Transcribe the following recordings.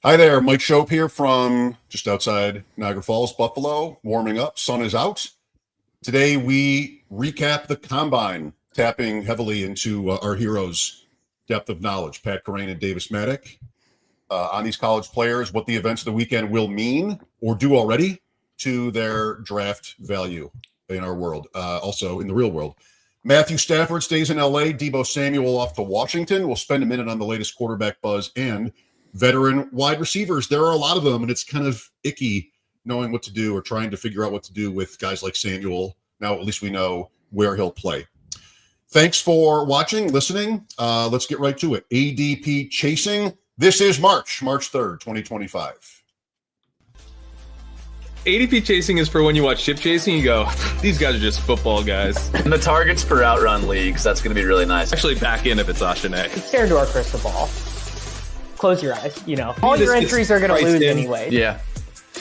Hi there, Mike Shope here from just outside Niagara Falls, Buffalo, warming up. Sun is out. Today we recap the Combine, tapping heavily into our heroes' depth of knowledge, Pat Kerrane and Davis Maddock, on these college players, what the events of the weekend will mean or do already to their draft value in our world, also in the real world. Matthew Stafford stays in LA, Deebo Samuel off to Washington. We'll spend a minute on the latest quarterback buzz and veteran wide receivers. There are a lot of them, and it's kind of icky knowing what to do or trying to figure out what to do with guys like Samuel. Now at least we know where he'll play. Thanks for watching, listening. Let's get right to it. ADP chasing. This is March 3rd, 2025. ADP chasing is for when you watch ship chasing, you go, these guys are just football guys. And the targets per outrun leagues, that's going to be really nice. Actually back in if it's Ashane. Stare into our crystal ball. Close your eyes, all your entries are going to lose anyway. Yeah,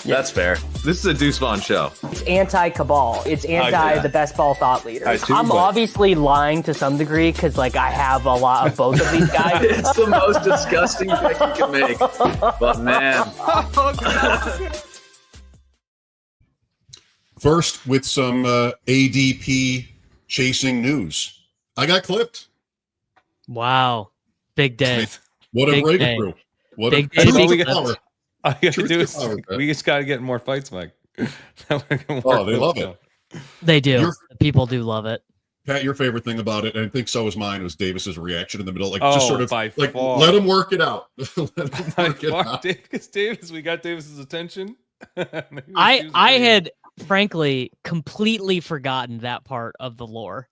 that's fair. This is a Deuce Vaughn show. It's anti-cabal. It's anti the best ball thought leaders. I'm obviously lying to some degree because, I have a lot of both of these guys. It's the most disgusting pick you can make. But, man. First, with some ADP chasing news. I got clipped. Wow. Big day. What a breakthrough. What a all you gotta do is we just gotta get more fights, Mike. Oh, they love it. They do. People do love it. Pat, your favorite thing about it, and I think so was mine, was Davis's reaction in the middle. Just sort of let him work it out. Because Davis, we got Davis's attention. I had frankly completely forgotten that part of the lore.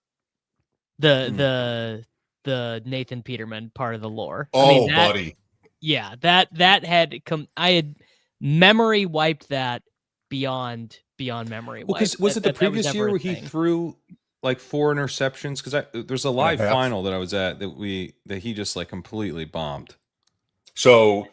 The Nathan Peterman part of the lore. Oh, buddy. Yeah, that had come. I had memory wiped that beyond memory. Well, because was it the previous year where he threw 4 interceptions? Because there's a live final that I was at that he just completely bombed. So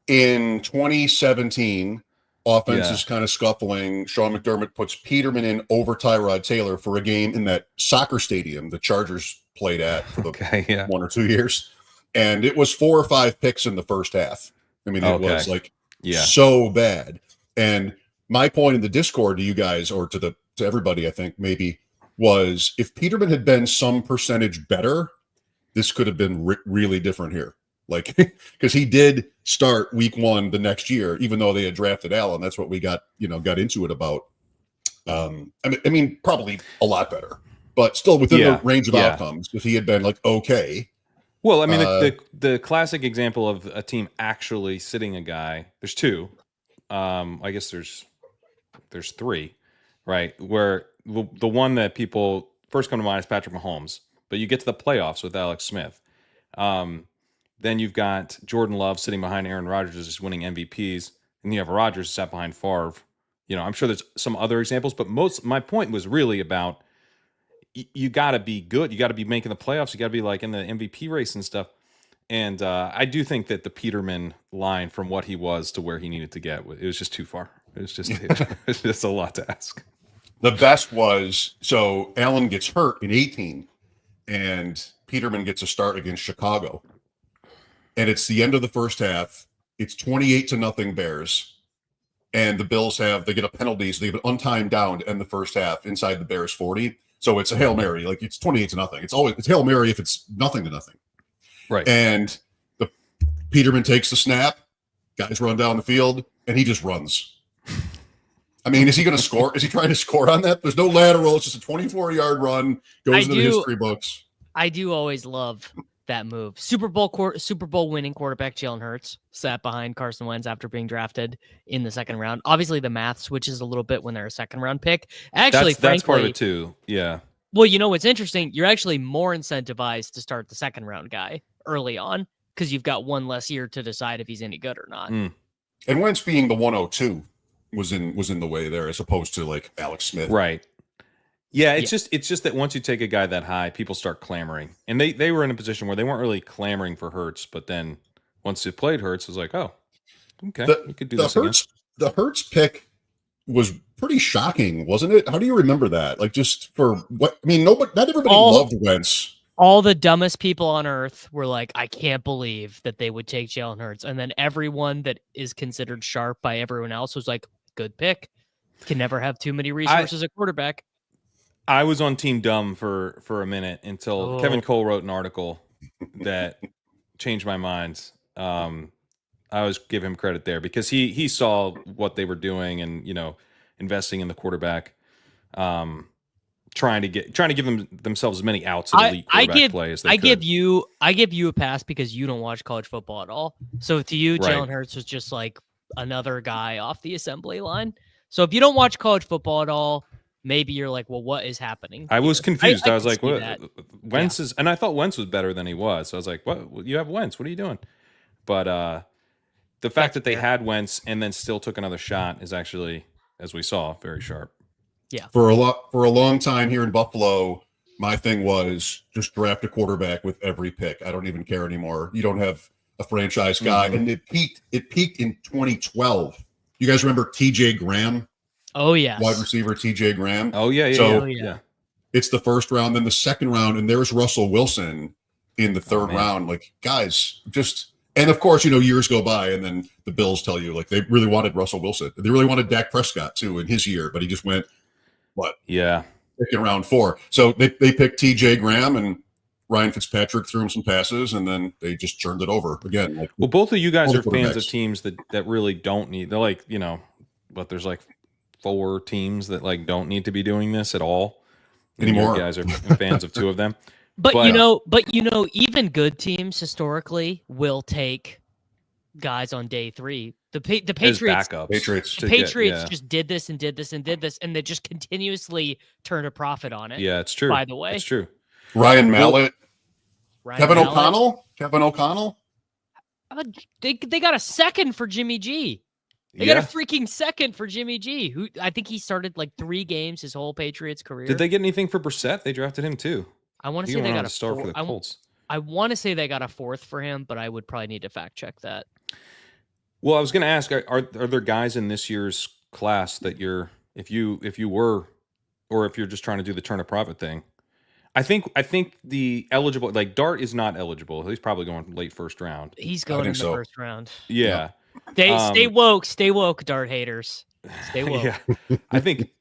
in 2017, offense is kind of scuffling. Sean McDermott puts Peterman in over Tyrod Taylor for a game in that soccer stadium the Chargers played at for the 1 or 2 years. And it was 4 or 5 picks in the first half. I mean, it was so bad. And my point in the Discord to you guys, or to everybody, I think maybe, was if Peterman had been some percentage better, this could have been really different here. Because he did start week 1 the next year, even though they had drafted Allen. That's what we got into it about. I mean, probably a lot better, but still within the range of outcomes. If he had been okay. Well, I mean, the classic example of a team actually sitting a guy, there's 2. I guess there's 3, right? Where the one that people first come to mind is Patrick Mahomes, but you get to the playoffs with Alex Smith. Then you've got Jordan Love sitting behind Aaron Rodgers, just winning MVPs, and you have Rodgers sat behind Favre. I'm sure there's some other examples, but my point was really about you got to be good. You got to be making the playoffs. You got to be in the MVP race and stuff. And I do think that the Peterman line from what he was to where he needed to get, it was just too far. It was just a lot to ask. The best was, so Allen gets hurt in 18 and Peterman gets a start against Chicago. And it's the end of the first half. It's 28-0 Bears. And the Bills they get a penalty, so they have an untimed down to end the first half inside the Bears 40. So it's a Hail Mary. It's 28-0. It's Hail Mary if it's 0-0. Right. And Peterman takes the snap, guys run down the field, and he just runs. I mean, is he going to score? Is he trying to score on that? There's no lateral. It's just a 24-yard run. Goes into the history books. I do always love that move. Super Bowl winning quarterback Jalen Hurts sat behind Carson Wentz after being drafted in the second round. Obviously, the math switches a little bit when they're a second round pick. Actually, that's part of it too. Yeah. Well, what's interesting? You're actually more incentivized to start the second round guy early on because you've got one less year to decide if he's any good or not. And Wentz being the 102 was in the way there, as opposed to Alex Smith. Right. Yeah, it's just that once you take a guy that high, people start clamoring. And they were in a position where they weren't really clamoring for Hurts, but then once they played Hurts, it was like, oh, okay, we could do this again. The Hurts pick was pretty shocking, wasn't it? How do you remember that? Just for what? I mean, not everybody loved Wentz. all the dumbest people on earth were like, I can't believe that they would take Jalen Hurts. And then everyone that is considered sharp by everyone else was like, good pick. Can never have too many resources at quarterback. I was on Team Dumb for a minute until Kevin Cole wrote an article that changed my mind. I always give him credit there because he saw what they were doing and, investing in the quarterback. Trying to give themselves as many outs of elite quarterback play as they could. I give you a pass because you don't watch college football at all. So to you, Right. Jalen Hurts was just like another guy off the assembly line. So if you don't watch college football at all, maybe you're like, well, what is happening? I was confused. I was like, what? That. Wentz is, and I thought Wentz was better than he was. So I was like, what? You have Wentz. What are you doing? But the fact that they had Wentz and then still took another shot is actually, as we saw, very sharp. Yeah. For a long time here in Buffalo, my thing was just draft a quarterback with every pick. I don't even care anymore. You don't have a franchise guy. And it peaked in 2012. You guys remember TJ Graham? Oh yeah. Wide receiver TJ Graham. Oh yeah, So yeah. It's the first round, then the second round, and there's Russell Wilson in the third round. Like, guys, and of course, years go by, and then the Bills tell you, like, they really wanted Russell Wilson. They really wanted Dak Prescott too in his year, but he just went in round 4. So they picked TJ Graham, and Ryan Fitzpatrick threw him some passes, and then they just turned it over again. Like, well, both of you guys are fans of teams that really don't need. They're like, but there's like 4 teams that like don't need to be doing this at all anymore. You guys are fans of 2 of them. But even good teams historically will take guys on day 3. The Patriots, just did this and did this and did this, and they just continuously turned a profit on it. Yeah, it's true. By the way, it's true. Ryan Mallett, Kevin O'Connell. They got a second for Jimmy G. They got a freaking second for Jimmy G, who I think he started like 3 games his whole Patriots career. Did they get anything for Brissett? They drafted him too. I want to say they got a star for the Colts. I want to say they got a 4th for him, but I would probably need to fact check that. Well, I was going to ask: are there guys in this year's class that if you're just trying to do the turn a profit thing? I think the eligible, like Dart is not eligible. He's probably going late first round. He's going in the first round. Yeah. Stay woke, Dart haters. Stay woke. Yeah. I think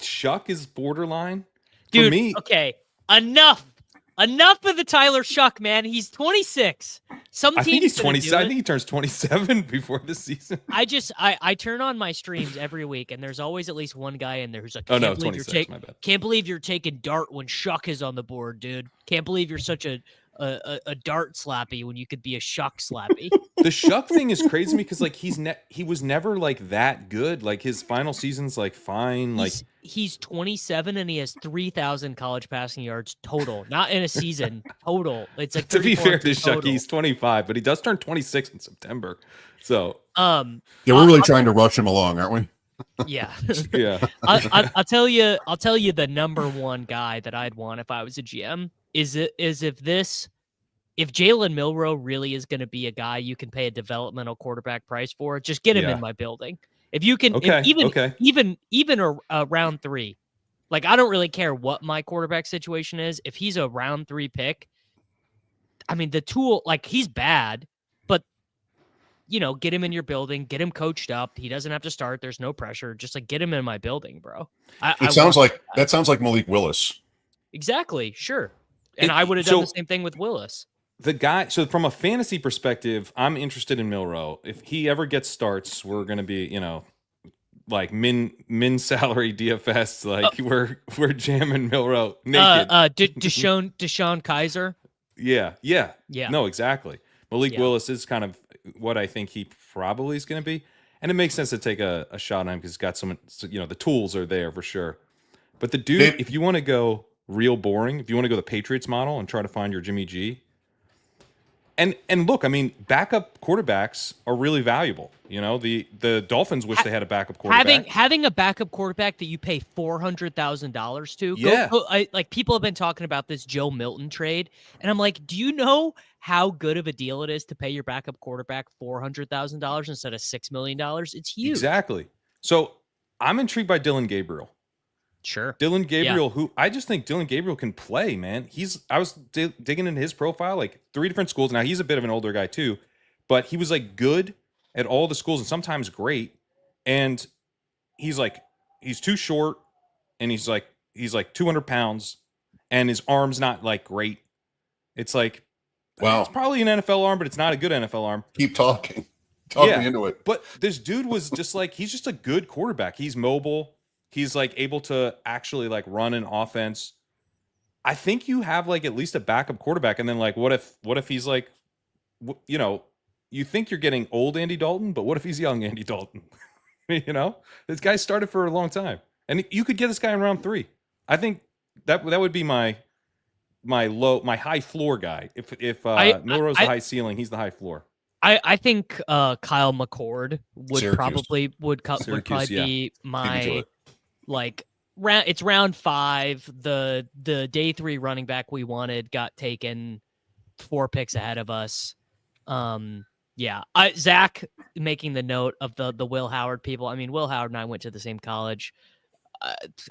Shuck is borderline. Dude, for me, okay, enough of the Tyler Shuck, man. He's 26. I think he's 27. I think he turns 27 before the season. I turn on my streams every week, and there's always at least one guy in there who's like, 26. My bad. Can't believe you're taking Dart when Shuck is on the board, dude. Can't believe you're such a Dart slappy when you could be a Shuck slappy. The Shuck thing is crazy to me because like he was never like that good. Like his final season's like fine. He's 27 and he has 3,000 college passing yards total, not in a season total. It's like to be fair to Shuck, he's 25, but he does turn 26 in September. So we're really trying to rush him along, aren't we? Yeah. Yeah. I'll tell you the number one guy that I'd want if I was a GM is if Jalen Milroe really is going to be a guy you can pay a developmental quarterback price for, just get him in my building. If you can, even a round 3, like I don't really care what my quarterback situation is. If he's a round 3 pick, I mean the tool, like he's bad, but get him in your building, get him coached up. He doesn't have to start. There's no pressure. Just like get him in my building, bro. That sounds like Malik Willis. Exactly. Sure. And I would have done the same thing with Willis. The guy, so from a fantasy perspective, I'm interested in Milroe. If he ever gets starts, we're going to be, like min salary DFS. Like we're jamming Milroe naked. Deshaun Kaiser. Yeah. No, exactly. Malik Willis is kind of what I think he probably is going to be. And it makes sense to take a shot on him because he's got some, the tools are there for sure. But the dude, if you want to go real boring, if you want to go the Patriots model and try to find your Jimmy G, and look, I mean, backup quarterbacks are really valuable. The Dolphins wish they had a backup quarterback. Having a backup quarterback that you pay $400,000 to. Like people have been talking about this Joe Milton trade, and I'm like, do you know how good of a deal it is to pay your backup quarterback $400,000 instead of $6 million? It's huge. Exactly. So I'm intrigued by Dylan Gabriel. Sure. Dylan Gabriel, who I just think Dylan Gabriel can play, man. I was digging into his profile, like 3 different schools. Now he's a bit of an older guy too, but he was like good at all the schools and sometimes great. And he's too short, and he's like 200 pounds, and his arm's not like great. It's like, wow, it's probably an NFL arm, but it's not a good NFL arm. Keep talking. Talk me into it. But this dude was just like, he's just a good quarterback. He's mobile. He's like able to actually like run an offense. I think you have like at least a backup quarterback. And then like, what if he's like, you know, you think you're getting old Andy Dalton, but what if he's young Andy Dalton? You know, this guy started for a long time, and you could get this guy in round 3. I think that would be my high floor guy. If Milrose the high ceiling, he's the high floor. I think Kyle McCord would Syracuse. probably be my it's round 5. The day 3 running back we wanted got taken 4 picks ahead of us. Zach making the note of the Will Howard people. I mean, Will Howard and I went to the same college.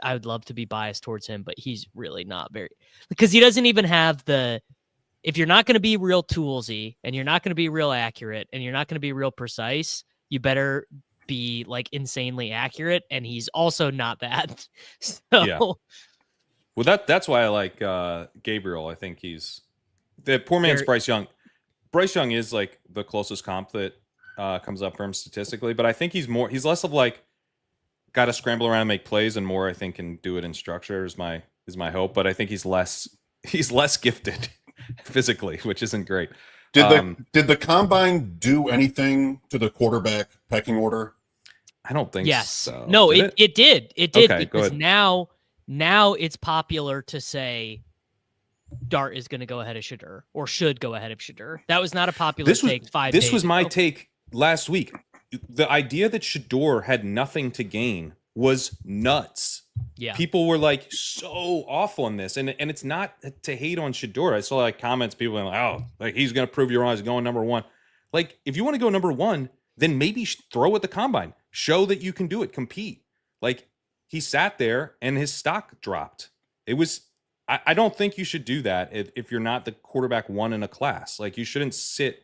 I would love to be biased towards him, but he's really not very, because he doesn't even have if you're not going to be real toolsy, and you're not going to be real accurate, and you're not going to be real precise, you better be like insanely accurate. And he's also not that. So, yeah. Well, that's why I like Gabriel. I think he's the poor man's Bryce Young. Bryce Young is like the closest comp that comes up for him statistically, but I think he's less of like got to scramble around and make plays, and more I think can do it in structure is my hope. But I think he's less gifted physically, which isn't great. Did the combine do anything to the quarterback pecking order? I don't think yes. so. No, it did. It did, okay, because now it's popular to say Dart is going to go ahead of Shedeur, or should go ahead of Shedeur. That was not a popular take 5 days This was my ago. take last week. The idea that Shedeur had nothing to gain was nuts. Yeah. People were like so off on this, and it's not to hate on Shedeur. I saw like comments, people were like, "Oh, like he's going to prove you wrong. He's going number 1." Like, if you want to go number 1, then maybe throw at the combine. Show that you can do it. Compete. Like, he sat there and his stock dropped. It was. I don't think you should do that if you're not the quarterback 1 in a class. Like, you shouldn't sit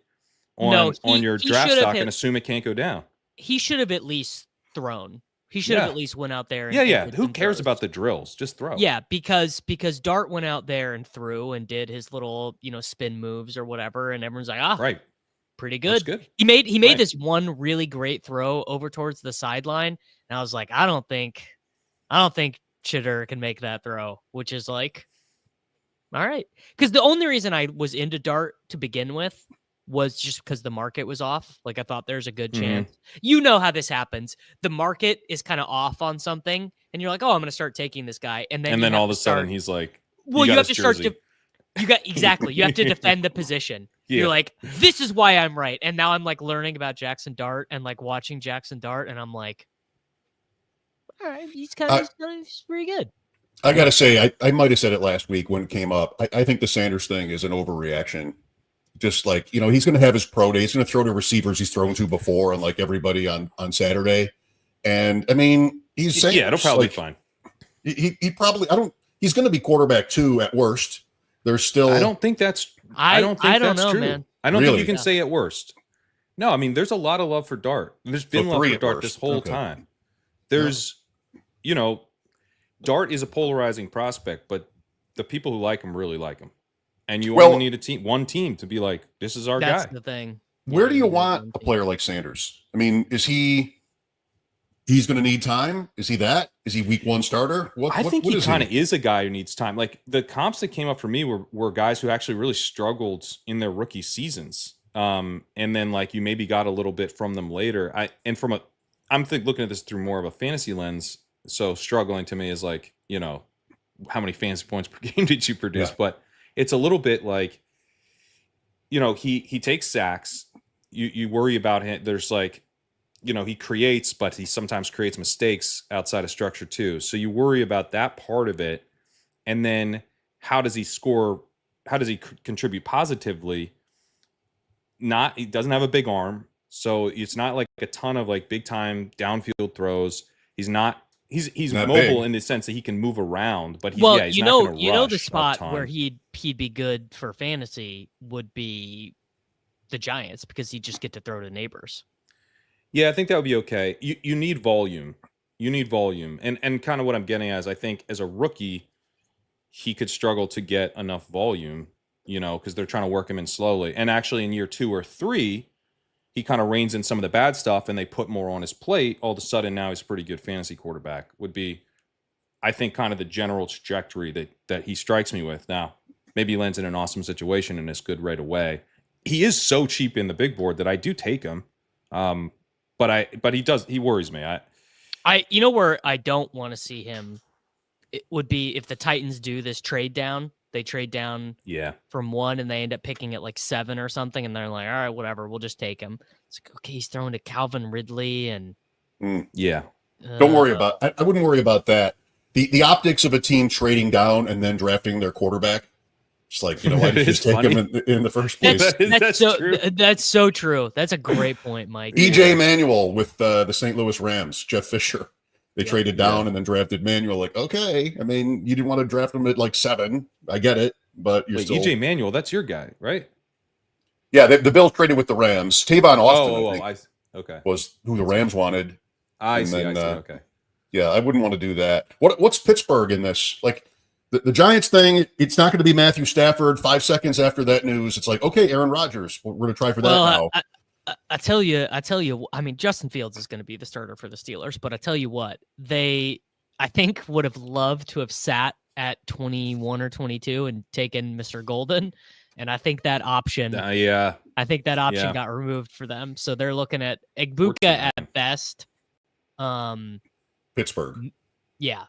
on your draft stock and assume it can't go down. He should have at least thrown. He should have at least went out there. And who cares about the drills? Just throw. Yeah, because Dart went out there and threw and did his little, spin moves or whatever, and everyone's like, right, pretty good. That's good. He made this one really great throw over towards the sideline, and I was like, I don't think Shedeur can make that throw, which is like, all right. Because the only reason I was into Dart to begin with was just because the market was off. Like, I thought there's a good chance. You know how this happens. The market is kind of off on something, and you're like, oh, I'm going to start taking this guy. And then all of a sudden he's like, well, you have to start to, you have to defend the position. Yeah. You're like, this is why I'm right. And now I'm like learning about Jackson Dart and like watching Jackson Dart, and I'm like, all right, he's pretty good. I got to say, I might have said it last week when it came up. I think the Sanders thing is an overreaction. Just like, he's going to have his pro day. He's going to throw to receivers he's thrown to before, and like everybody on Saturday. And I mean, he's saying, it'll probably be fine. He probably, he's going to be quarterback 2 at worst. There's still, I don't think that's true, man. I don't think you can say at worst. No, I mean, there's a lot of love for Dart. There's been love for Dart this whole time. There's, Dart is a polarizing prospect, but the people who like him really like him. And you only need one team to be like, this is our guy. That's the thing. Where do you want a player like Sanders? I mean, is he's going to need time? Is he that? Is he week 1 starter? I think he kind of is a guy who needs time. Like, the comps that came up for me were guys who actually really struggled in their rookie seasons. And then like you maybe got a little bit from them later. I'm looking at this through more of a fantasy lens. So struggling to me is like, how many fantasy points per game did you produce? Yeah. But it's a little bit like, he takes sacks. You worry about him. There's like, he creates, but he sometimes creates mistakes outside of structure too. So you worry about that part of it. And then how does he score? How does he contribute positively? He doesn't have a big arm. So it's not like a ton of like big time downfield throws. he's Not mobile big. in the sense that he can move around, but he's Well, not you gonna know the rush a spot ton. where he'd be good for fantasy would be the Giants because he'd just get to throw to Nabers. Yeah, I think that would be okay. You need volume. You need volume. And kind of what I'm getting at is I think as a rookie, he could struggle to get enough volume, because they're trying to work him in slowly. And actually in year 2 or 3, he kind of reins in some of the bad stuff and they put more on his plate. All of a sudden now he's a pretty good fantasy quarterback. Would be, I think, kind of the general trajectory that he strikes me with. Now, maybe he lands in an awesome situation and is good right away. He is so cheap in the big board that I do take him. But he worries me. Where I don't want to see him, it would be if the Titans do this trade down. They trade down from 1 and they end up picking at like 7 or something. And they're like, all right, whatever, we'll just take him. It's like, okay, he's throwing to Calvin Ridley and Don't worry about I wouldn't worry about that. The optics of a team trading down and then drafting their quarterback. It's like, why did you just take him in the first place? That's so true. That's a great point, Mike. EJ Manuel with the St. Louis Rams, Jeff Fisher. They traded down and then drafted Manuel. Like, okay, I mean, you didn't want to draft him at like 7. I get it, but you're still EJ Manuel. That's your guy, right? Yeah, the Bills traded with the Rams. Tavon Austin, okay, was who the Rams wanted. I see. Okay. Yeah, I wouldn't want to do that. What's Pittsburgh in this? Like the Giants thing, it's not going to be Matthew Stafford. 5 seconds after that news, it's like, okay, Aaron Rodgers. We're going to try for that now. I tell you, I mean, Justin Fields is going to be the starter for the Steelers, but I tell you what, I think would have loved to have sat at 21 or 22 and taken Mr. Golden. And I think that option, got removed for them. So they're looking at Egbuka at best. Pittsburgh. Yeah.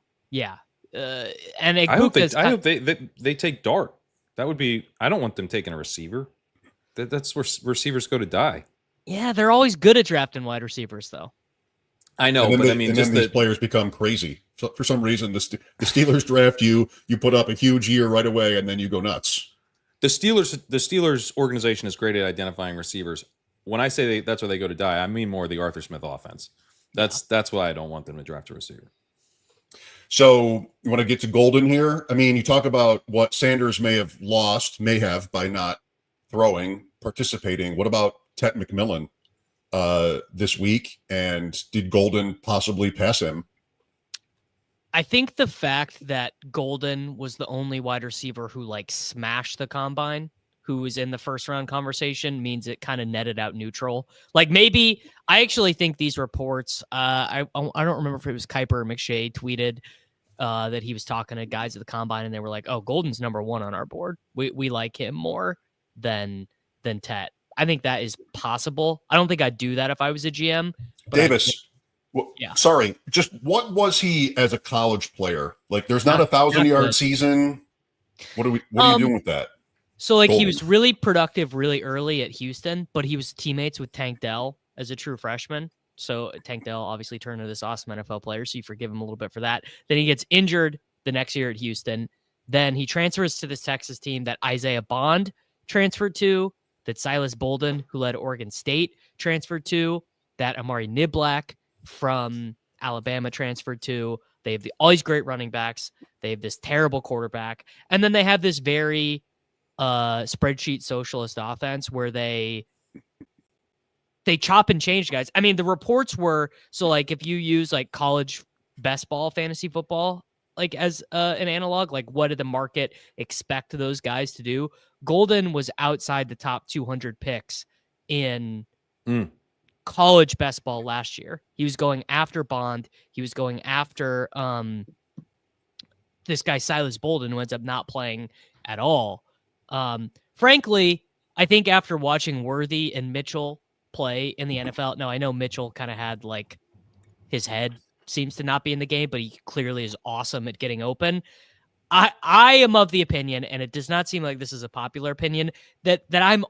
And Egbuka, I hope they take Dart. That would be, I don't want them taking a receiver. That's where receivers go to die. Yeah, they're always good at drafting wide receivers, though. I know, but these players become crazy. So for some reason, the Steelers draft you put up a huge year right away, and then you go nuts. The Steelers organization is great at identifying receivers. When I say that's where they go to die, I mean more the Arthur Smith offense. That's why I don't want them to draft a receiver. So you want to get to Golden here? I mean, you talk about what Sanders may have by not participating. What about Tet McMillian this week? And did Golden possibly pass him? I think the fact that Golden was the only wide receiver who smashed the combine, who was in the first round conversation, means it kind of netted out neutral. Maybe I actually think these reports, I don't remember if it was Kuiper or McShay tweeted that he was talking to guys at the combine and they were like, oh, Golden's number 1 on our board. We like him more than Tet. I think that is possible. I don't think I'd do that if I was a GM. Davis, sorry, just what was he as a college player? There's not a 1,000-yard season. What are you doing with that? So he was really productive really early at Houston, but he was teammates with Tank Dell as a true freshman. So Tank Dell obviously turned into this awesome NFL player, so you forgive him a little bit for that. Then he gets injured the next year at Houston. Then he transfers to this Texas team that Isaiah Bond transferred to, that Silas Bolden, who led Oregon State, transferred to, that Amari Niblack from Alabama transferred to. They have all these great running backs. They have this terrible quarterback. And then they have this very spreadsheet socialist offense where they chop and change guys. I mean, the reports were, so if you use college best ball fantasy football, as an analog, what did the market expect those guys to do? Golden was outside the top 200 picks in college best ball last year. He was going after Bond. He was going after this guy, Silas Bolden, who ends up not playing at all. Frankly, I think after watching Worthy and Mitchell play in the NFL, now I know Mitchell kind of had his head seems to not be in the game, but he clearly is awesome at getting open. I am of the opinion, and it does not seem like this is a popular opinion, that I'm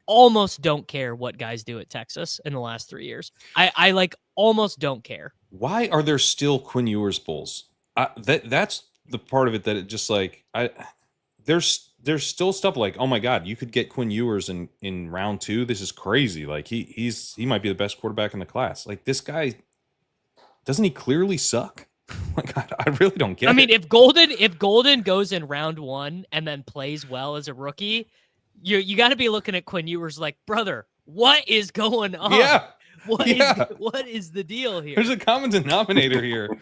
almost don't care what guys do at Texas in the last 3 years. I almost don't care. Why are there still Quinn Ewers Bulls? That's the part of it that it just there's still stuff oh my God, you could get Quinn Ewers in round 2. This is crazy. He might be the best quarterback in the class. This guy, doesn't he clearly suck? Like, I really don't get it. I mean, if Golden goes in round 1 and then plays well as a rookie, you got to be looking at Quinn Ewers like, brother, what is going on? Yeah. What is the deal here? There's a common denominator here.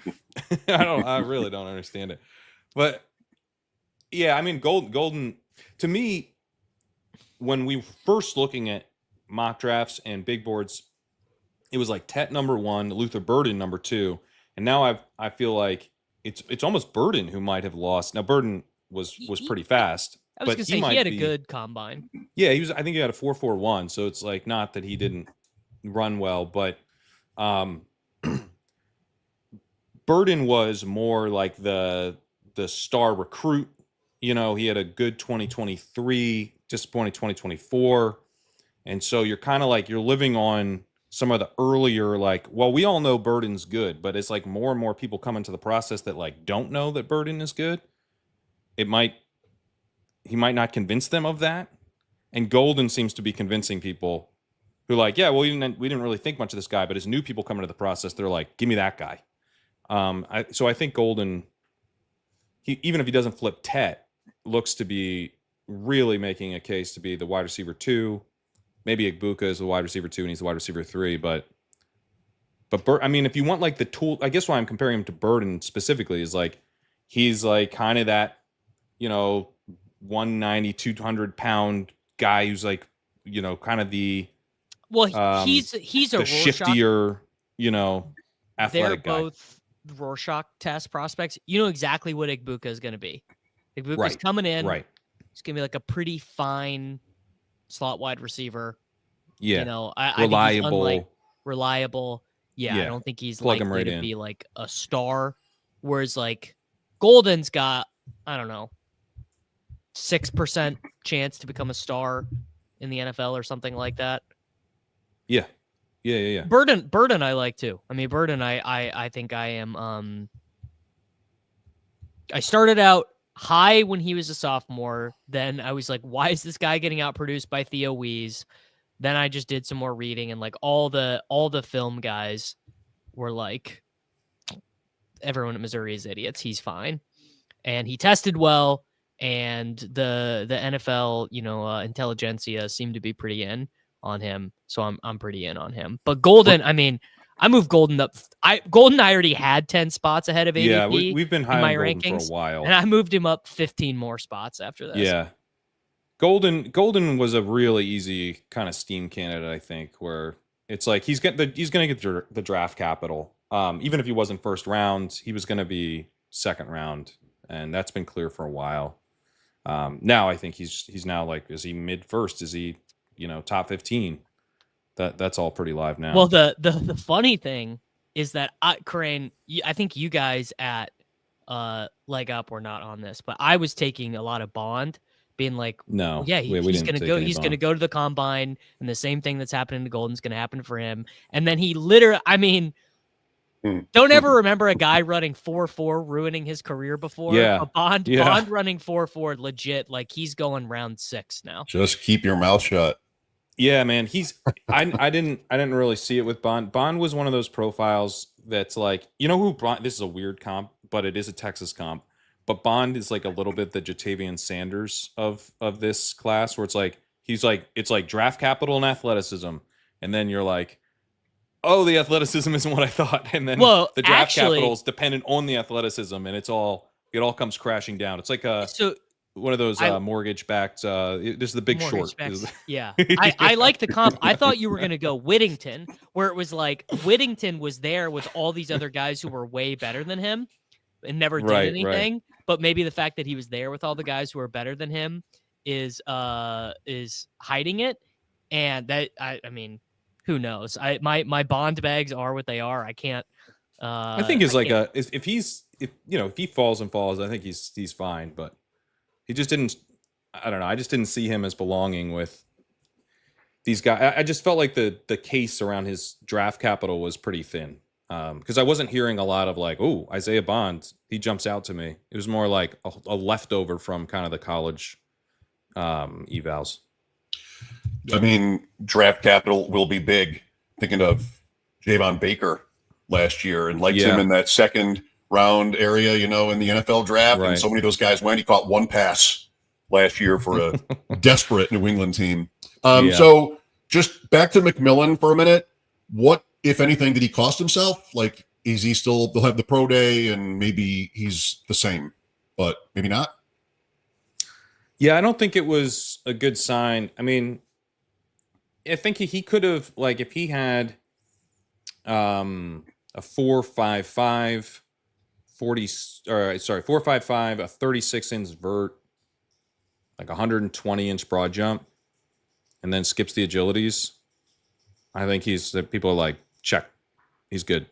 I really don't understand it. But yeah, I mean, Golden, to me, when we first looking at mock drafts and big boards, it was like Tet number 1, Luther Burden number 2, and now I feel like it's almost Burden who might have lost. Now Burden was pretty fast. I was gonna say he had a good combine. Yeah, I think he had a 4.41, so it's like not that he didn't run well, but Burden was more like the star recruit. You know, he had a good 2023, disappointing 2024, and so you're kind of like you're living on some of the earlier, like, well, we all know Burden's good, but it's like more and more people come into the process that like don't know that Burden is good. He might not convince them of that, and Golden seems to be convincing people who like, yeah, well, we didn't really think much of this guy, but as new people come into the process, they're like, give me that guy. So I think Golden, even if he doesn't flip Tet, looks to be really making a case to be the wide receiver 2. Maybe Igbuka is the wide receiver 2 and he's the wide receiver 3, but I mean, if you want like the tool, I guess why I'm comparing him to Burden specifically is like he's like kind of that, you know, 190, 200 pound guy who's like, you know, kind of the he's a shiftier, you know, athletic guy. They're both Rorschach test prospects. You know exactly what Igbuka is going to be. Igbuka's coming in. Right. It's going to be like a pretty fine slot wide receiver. Yeah. You know, reliable. Yeah, I don't think he's likely to be like a star. Whereas like Golden's got, I don't know, 6% chance to become a star in the NFL or something like that. Yeah. Burden I like too. I mean, Burden I think I am I started out high when he was a sophomore. Then I was like, why is this guy getting outproduced by Theo Wees? Then I just did some more reading, and like all the film guys were like, everyone at Missouri is idiots. He's fine. And he tested well, and the NFL, you know, intelligentsia seemed to be pretty in on him. So I'm pretty in on him. But Golden, I mean, I moved Golden up. I already had 10 spots ahead of ADP. Yeah, we've been high in my on Golden rankings for a while, and I moved him up 15 more spots after this. Yeah, Golden was a really easy kind of steam candidate, I think, where it's like he's going to get the draft capital. Even if he wasn't first round, he was going to be second round, and that's been clear for a while. Now I think he's now like, is he mid first? Is he, you know, top 15? That's all pretty live now. Well, the funny thing is that Crane, I think you guys at Leg Up were not on this, but I was taking a lot of Bond, being like, no, yeah, he's going to go. He's going to go to the combine, and the same thing that's happening to Golden's going to happen for him. And then he literally, I mean, don't ever remember a guy running 4.4 ruining his career before. Yeah, Bond running 4.4 legit, like he's going round 6 now. Just keep your mouth shut. Yeah, man. I didn't really see it with Bond. Bond was one of those profiles that's like, you know who this is a weird comp, but it is a Texas comp. But Bond is like a little bit the Jatavian Sanders of this class, where it's like it's like draft capital and athleticism, and then you're like, oh, the athleticism isn't what I thought, and then the draft capital is dependent on the athleticism, and it all comes crashing down. It's like one of those mortgage-backed. This is the Big Short. Yeah, I like the comp. I thought you were going to go Whittington, where it was like Whittington was there with all these other guys who were way better than him and never did anything. Right. But maybe the fact that he was there with all the guys who are better than him is hiding it. And that I mean, who knows? My Bond bags are what they are. I can't. I think if he falls, I think he's fine, but. He just didn't. I don't know. I just didn't see him as belonging with these guys. I just felt like the case around his draft capital was pretty thin, because I wasn't hearing a lot of like, oh, Isaiah Bond, he jumps out to me. It was more like a leftover from kind of the college evals. I mean, draft capital will be big. Thinking of Javon Baker last year, and liked him in that second round area, in the NFL draft. Right. And so many of those guys went. He caught one pass last year for a desperate New England team. So just back to McMillian for a minute. What, if anything, did he cost himself? Like, is he still, they'll have the pro day and maybe he's the same, but maybe not? Yeah, I don't think it was a good sign. I mean, I think he could have, like, if he had a 4.55, 4.55, a 36-inch vert, like 120-inch broad jump, and then skips the agilities, I think people are like, check, he's good.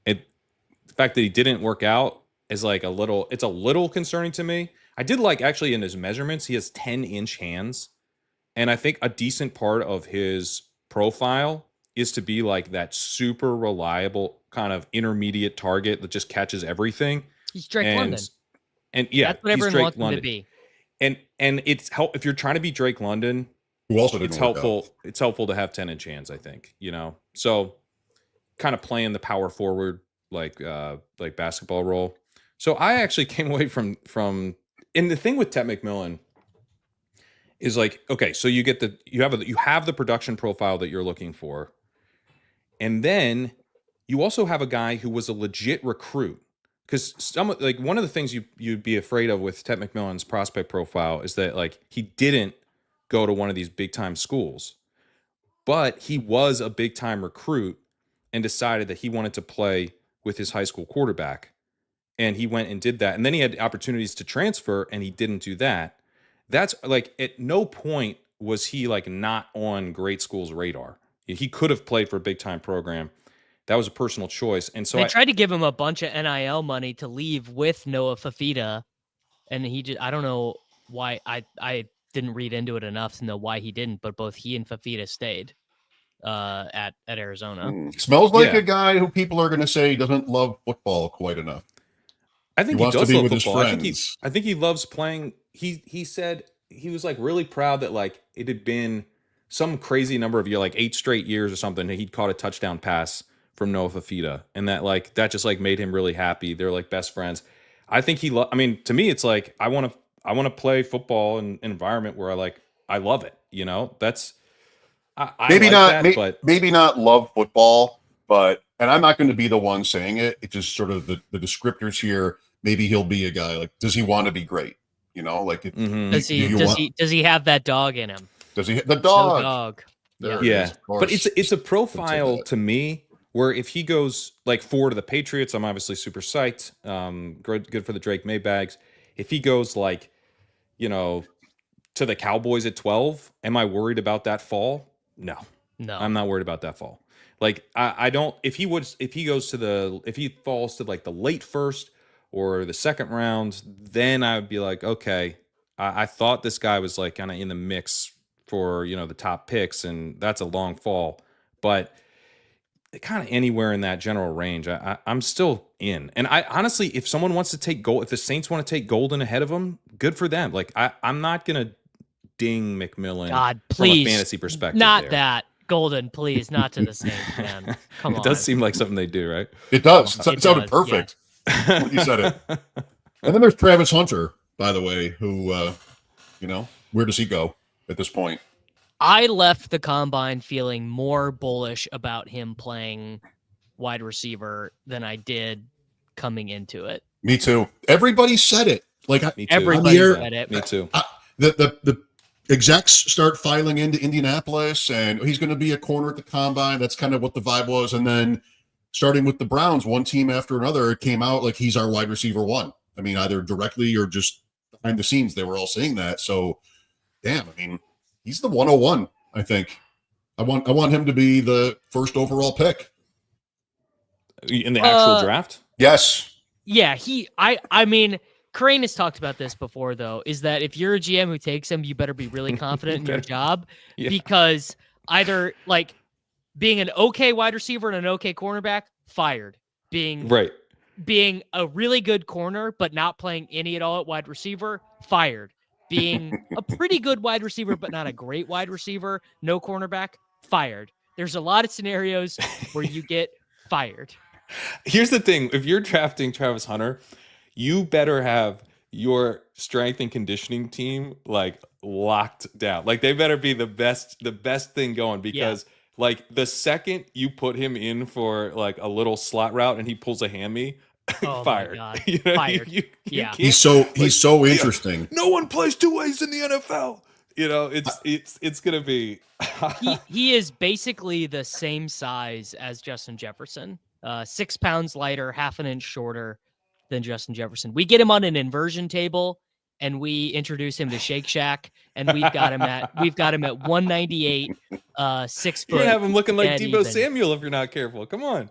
The fact that he didn't work out is like it's a little concerning to me. I did like, actually, in his measurements, he has 10-inch hands. And I think a decent part of his profile is to be like that super reliable kind of intermediate target that just catches everything. He's Drake London. And yeah, that's what everyone wants him to be. And it's if you're trying to be Drake London, who also didn't it's helpful. It's helpful to have 10-inch hands, I think. So kind of playing the power forward like basketball role. So I actually came away from and the thing with Tet McMillian is like, okay, so you have the production profile that you're looking for, and then you also have a guy who was a legit recruit. Because one of the things you'd be afraid of with Tet McMillian's prospect profile is that, like, he didn't go to one of these big time schools, but he was a big time recruit and decided that he wanted to play with his high school quarterback, and he went and did that. And then he had opportunities to transfer, and he didn't do that. That's like, at no point was he like not on great school's radar. He could have played for a big time program. That was a personal choice. And so they tried to give him a bunch of NIL money to leave with Noah Fafita. And I don't know why. I didn't read into it enough to know why he didn't, but both he and Fafita stayed at Arizona. Smells like a guy who people are going to say doesn't love football quite enough. I think he does wants to be love with football. his friends. I think he loves playing. He said he was like really proud that like it had been some crazy number of years, like 8 straight years or something, he'd caught a touchdown pass from Noah Fafita, and that just like made him really happy. They're like best friends. I think I mean, to me, it's like I want to play football in an environment where I love it. That's maybe not love football, but, and I'm not going to be the one saying it. It's just sort of the descriptors here. Maybe he'll be a guy like, does he want to be great? Does he have that dog in him? Does he the dog? No dog. Yeah. But it's a profile to me where if he goes like 4 to the Patriots, I'm obviously super psyched. Good for the Drake Maybags. If he goes like, to the Cowboys at 12, am I worried about that fall? No, I'm not worried about that fall. Like I don't. If he falls to like the late first or the second round, then I would be like, okay, I thought this guy was like kind of in the mix for the top picks, and that's a long fall, but kind of anywhere in that general range, I'm still in. And I honestly, if someone wants to take if the Saints want to take Golden ahead of them, good for them. Like I'm not gonna ding McMillian. God, please, from a fantasy perspective. Not that Golden, please, not to the Saints, man. Come on. It does seem like something they do, right? It does. It sounded perfect. Yeah. When you said it. And then there's Travis Hunter, by the way, who, where does he go at this point? I left the combine feeling more bullish about him playing wide receiver than I did coming into it. Me too. Everybody said it. Like everybody said it. Me too. The execs start filing into Indianapolis, and he's going to be a corner at the combine. That's kind of what the vibe was. And then starting with the Browns, one team after another, it came out like he's our wide receiver 1. I mean, either directly or just behind the scenes, they were all saying that. So, damn, I mean, he's the 101, I think. I want him to be the first overall pick. In the actual draft? Yes. Yeah, I mean, Crane has talked about this before, though, is that if you're a GM who takes him, you better be really confident in your job, because either like being an okay wide receiver and an okay cornerback, fired. Being a really good corner but not playing any at all at wide receiver, fired. Being a pretty good wide receiver but not a great wide receiver, no cornerback, fired. There's a lot of scenarios where you get fired. Here's the thing: if you're drafting Travis Hunter, you better have your strength and conditioning team like locked down. Like they better be the best thing going, because like the second you put him in for like a little slot route and he pulls a hammy, fired. You know, Fired. You he's so interesting. No one plays two ways in the NFL. You know, it's gonna be. he is basically the same size as Justin Jefferson. 6 pounds lighter, half an inch shorter than Justin Jefferson. We get him on an inversion table and we introduce him to Shake Shack, and we've got him at 198, 6 foot. You have him looking like Deebo Deebo Samuel if you're not careful. Come on.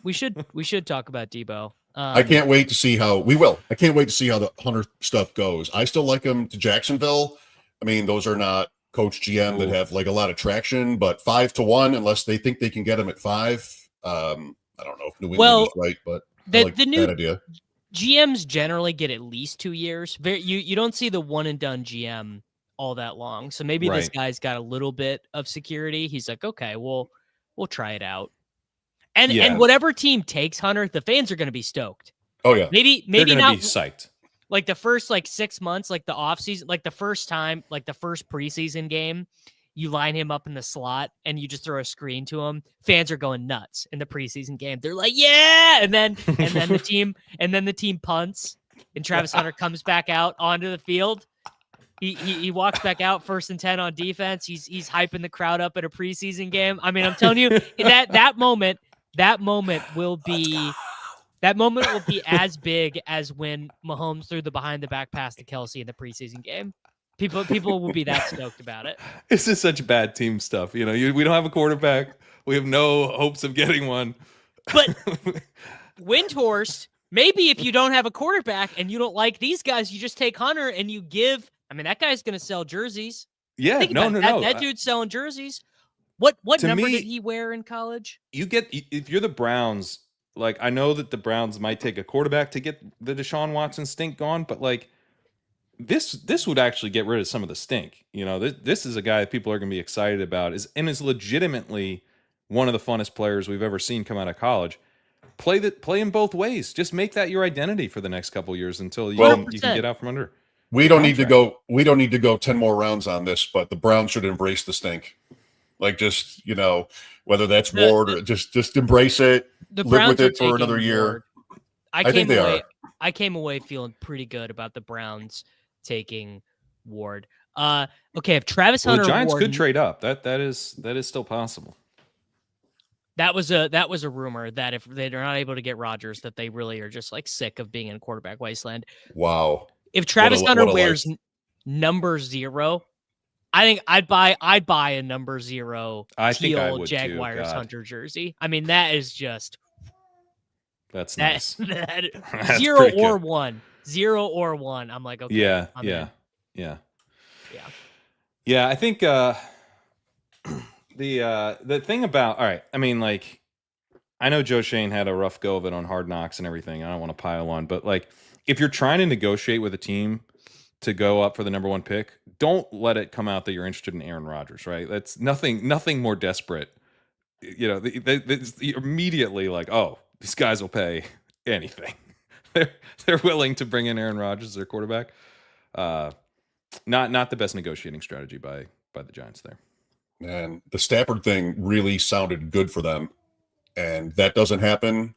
We should talk about Deebo. I can't wait to see how I can't wait to see how the Hunter stuff goes. I still like him to Jacksonville. I mean, those are not coach GM that have like a lot of traction, but 5-1, unless they think they can get him at 5. I don't know if New England is right, but the new that idea. GMs generally get at least 2 years. You don't see the one and done GM all that long. So maybe this guy's got a little bit of security. He's like, okay, we'll try it out. And whatever team takes Hunter, the fans are going to be stoked. Oh yeah, maybe they're gonna not be psyched. Like the first 6 months, like the off season, like the first time, like the first preseason game, you line him up in the slot and you just throw a screen to him. Fans are going nuts in the preseason game. They're like, yeah, and then the team punts and Travis Hunter comes back out onto the field. He walks back out 1st and 10 on defense. He's hyping the crowd up at a preseason game. I mean, I'm telling you that moment will be as big as when Mahomes threw the behind the back pass to Kelce in the preseason game. People will be that stoked about it. This is such bad team stuff. You know, we don't have a quarterback. We have no hopes of getting one. But Windhorst, maybe if you don't have a quarterback and you don't like these guys, you just take Hunter and you give. I mean, that guy's going to sell jerseys. Yeah, no. That dude's selling jerseys. What number did he wear in college? If you're the Browns, like I know that the Browns might take a quarterback to get the Deshaun Watson stink gone, but like this would actually get rid of some of the stink. You know, this is a guy that people are going to be excited about, is legitimately one of the funnest players we've ever seen come out of college. Play him both ways. Just make that your identity for the next couple of years until you can get out from under. We don't need to go 10 more rounds on this, but the Browns should embrace the stink. Like, just, you know, whether that's Ward or just embrace it, live with it for another year. I think they are. I came away feeling pretty good about the Browns taking Ward. Okay, if Travis Hunter, the Giants could trade up. That is still possible. That was a rumor that if they're not able to get Rodgers, that they really are just like sick of being in quarterback wasteland. Wow. If Travis Hunter wears number 0, I think I'd buy a number 0 teal Jaguars Hunter jersey. I mean, that is just that's nice. That's 0 or 1. 0 or 1. I'm like, okay. Yeah. I think the thing about, all right, I mean, like, I know Joe Shane had a rough go of it on Hard Knocks and everything. I don't want to pile on, but like, if you're trying to negotiate with a team to go up for the number 1 pick, don't let it come out that you're interested in Aaron Rodgers, right? That's nothing more desperate. You know, they immediately like, oh, these guys will pay anything. They're willing to bring in Aaron Rodgers as their quarterback. Not the best negotiating strategy by the Giants there. Man, the Stafford thing really sounded good for them, and that doesn't happen.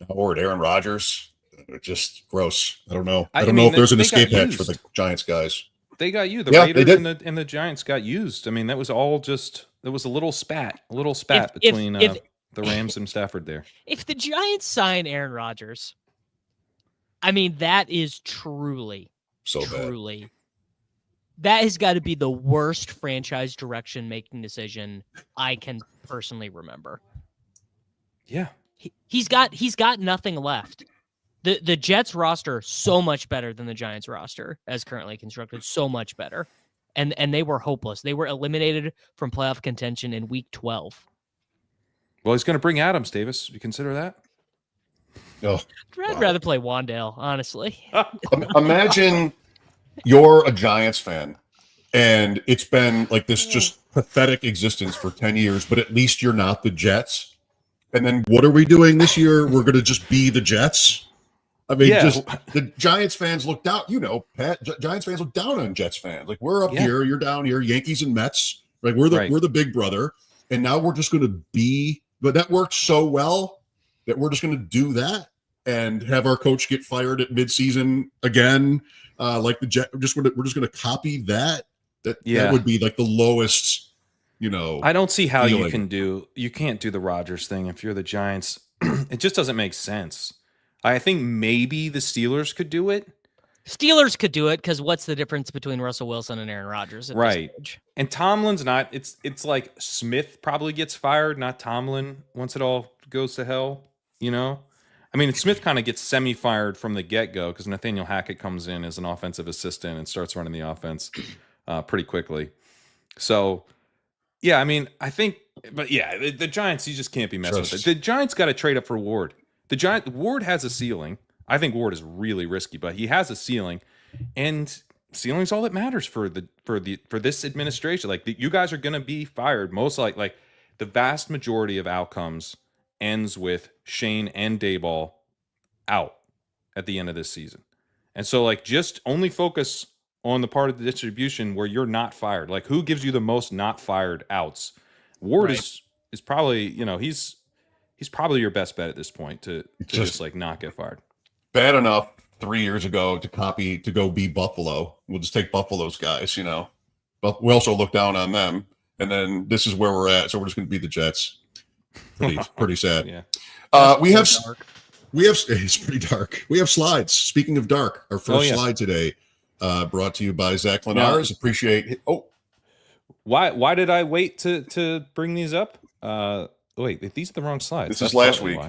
Or at Aaron Rodgers. It's just gross. I don't know. I don't know if there's an escape hatch for the Giants guys. They got you. The Raiders and the Giants got used. I mean, that was all just, there was a little spat between the Rams and Stafford there. If the Giants sign Aaron Rodgers, I mean, that is truly bad. That has got to be the worst franchise direction making decision I can personally remember. Yeah. He's got nothing left. The Jets roster so much better than the Giants roster as currently constructed, so much better. And they were hopeless. They were eliminated from playoff contention in week 12. Well, he's going to bring Adams, Davis. You consider that? Oh, I'd rather play Wandale, honestly. Imagine you're a Giants fan and it's been like this just pathetic existence for 10 years, but at least you're not the Jets. And then what are we doing this year? We're going to just be the Jets. I mean, just the Giants fans look down. You know, Pat. Giants fans look down on Jets fans. Like we're up here, you're down here. Yankees and Mets. Like we're the big brother, and now we're just going to be. But that worked so well that we're just going to do that and have our coach get fired at midseason again. Like the Jet. We're just going to copy that. That would be like the lowest. You know, I don't see how you can't do the Rodgers thing if you're the Giants. It just doesn't make sense. I think maybe the Steelers could do it. Steelers could do it because what's the difference between Russell Wilson and Aaron Rodgers? At this stage? And Tomlin's not. It's like Smith probably gets fired, not Tomlin. Once it all goes to hell, you know. I mean, Smith kind of gets semi-fired from the get-go because Nathaniel Hackett comes in as an offensive assistant and starts running the offense pretty quickly. So, yeah, I mean, I think, but yeah, the Giants, you just can't be messing with it. The Giants got to trade up for Ward. Ward has a ceiling. I think Ward is really risky, but he has a ceiling, and ceiling's all that matters for this administration. Like you guys are going to be fired. Most like the vast majority of outcomes ends with Shane and Dayball out at the end of this season, and so like just only focus on the part of the distribution where you're not fired. Like who gives you the most not fired outs? Ward is probably he's probably your best bet at this point to just like not get fired. Bad enough 3 years ago to go be Buffalo. We'll just take Buffalo's guys, you know. But we also look down on them, and then this is where we're at. So we're just going to be the Jets. Pretty sad. Yeah. We have it's pretty dark. We have slides. Speaking of dark, our first slide today, brought to you by Zach Lenars. Appreciate it. Oh, why did I wait to bring these up? Wait, these are the wrong slides. This is last week.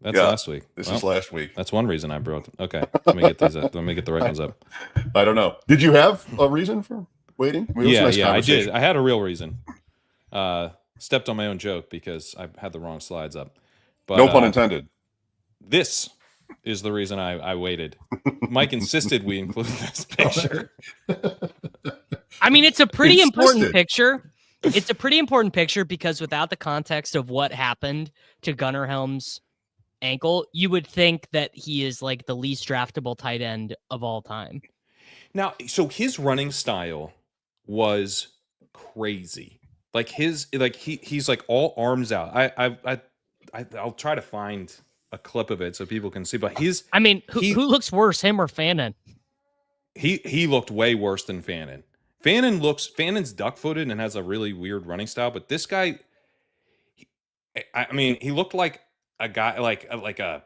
That's last week. This is last week. That's one reason I brought them. Okay, let me get these up. Let me get the right ones up. I don't know. Did you have a reason for waiting? I mean, I did. I had a real reason. Stepped on my own joke because I had the wrong slides up. But, no pun intended. This is the reason I waited. Mike insisted we include this picture. I mean, it's a pretty important picture. It's a pretty important picture because without the context of what happened to Gunnar Helm's ankle, you would think that he is like the least draftable tight end of all time. Now, so his running style was crazy. Like he's like all arms out. I'll try to find a clip of it so people can see. But who looks worse, him or Fannin? He looked way worse than Fannin. Fannon's duck-footed and has a really weird running style, but this guy, he looked like a guy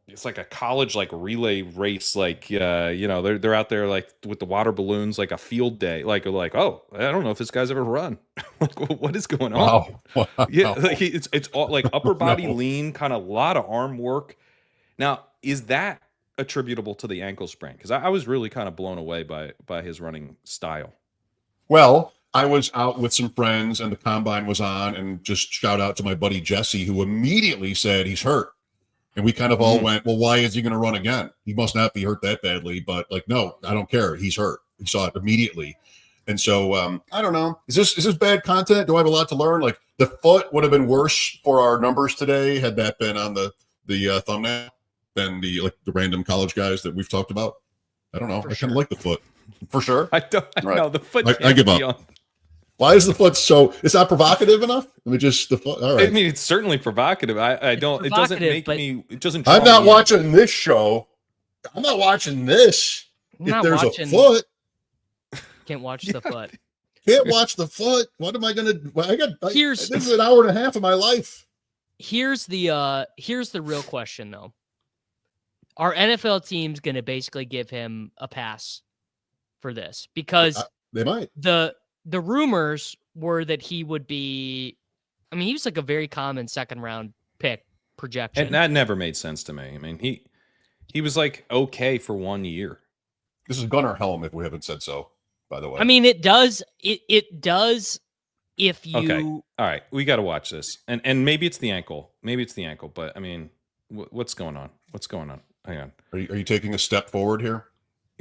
it's like a college like relay race, like they're out there like with the water balloons, like a field day, like oh, I don't know if this guy's ever run. Like what is going on? Wow. Yeah, like it's all like upper body lean, kind of a lot of arm work. Now, is that attributable to the ankle sprain? Because I was really kind of blown away by his running style. Well, I was out with some friends and the combine was on, and just shout out to my buddy Jesse, who immediately said he's hurt. And we kind of all went, well, why is he going to run again? He must not be hurt that badly. But like, no, I don't care. He's hurt. We saw it immediately. And so I don't know. Is this bad content? Do I have a lot to learn? Like the foot would have been worse for our numbers today had that been on the thumbnail than the random college guys that we've talked about. I don't know. I kind of like the foot. For sure. I know the foot. I give up. Why is the foot so? It's not provocative enough. I mean, just the foot. All right. I mean, it's certainly provocative. I don't. It doesn't make me. It doesn't. I'm not watching this show. I'm not watching this. If there's a foot, can't watch the foot. Can't watch the foot. What am I gonna? This is an hour and a half of my life. Here's the real question though. Are NFL teams gonna basically give him a pass for this? Because they might. The rumors were that he would be, I mean, he was like a very common second round pick projection. And that never made sense to me. I mean, he was like okay for 1 year. This is Gunnar Helm, if we haven't said so, by the way. I mean, it does if you. Okay. All right. We got to watch this. And maybe it's the ankle. But I mean, what's going on? Hang on. Are you taking a step forward here?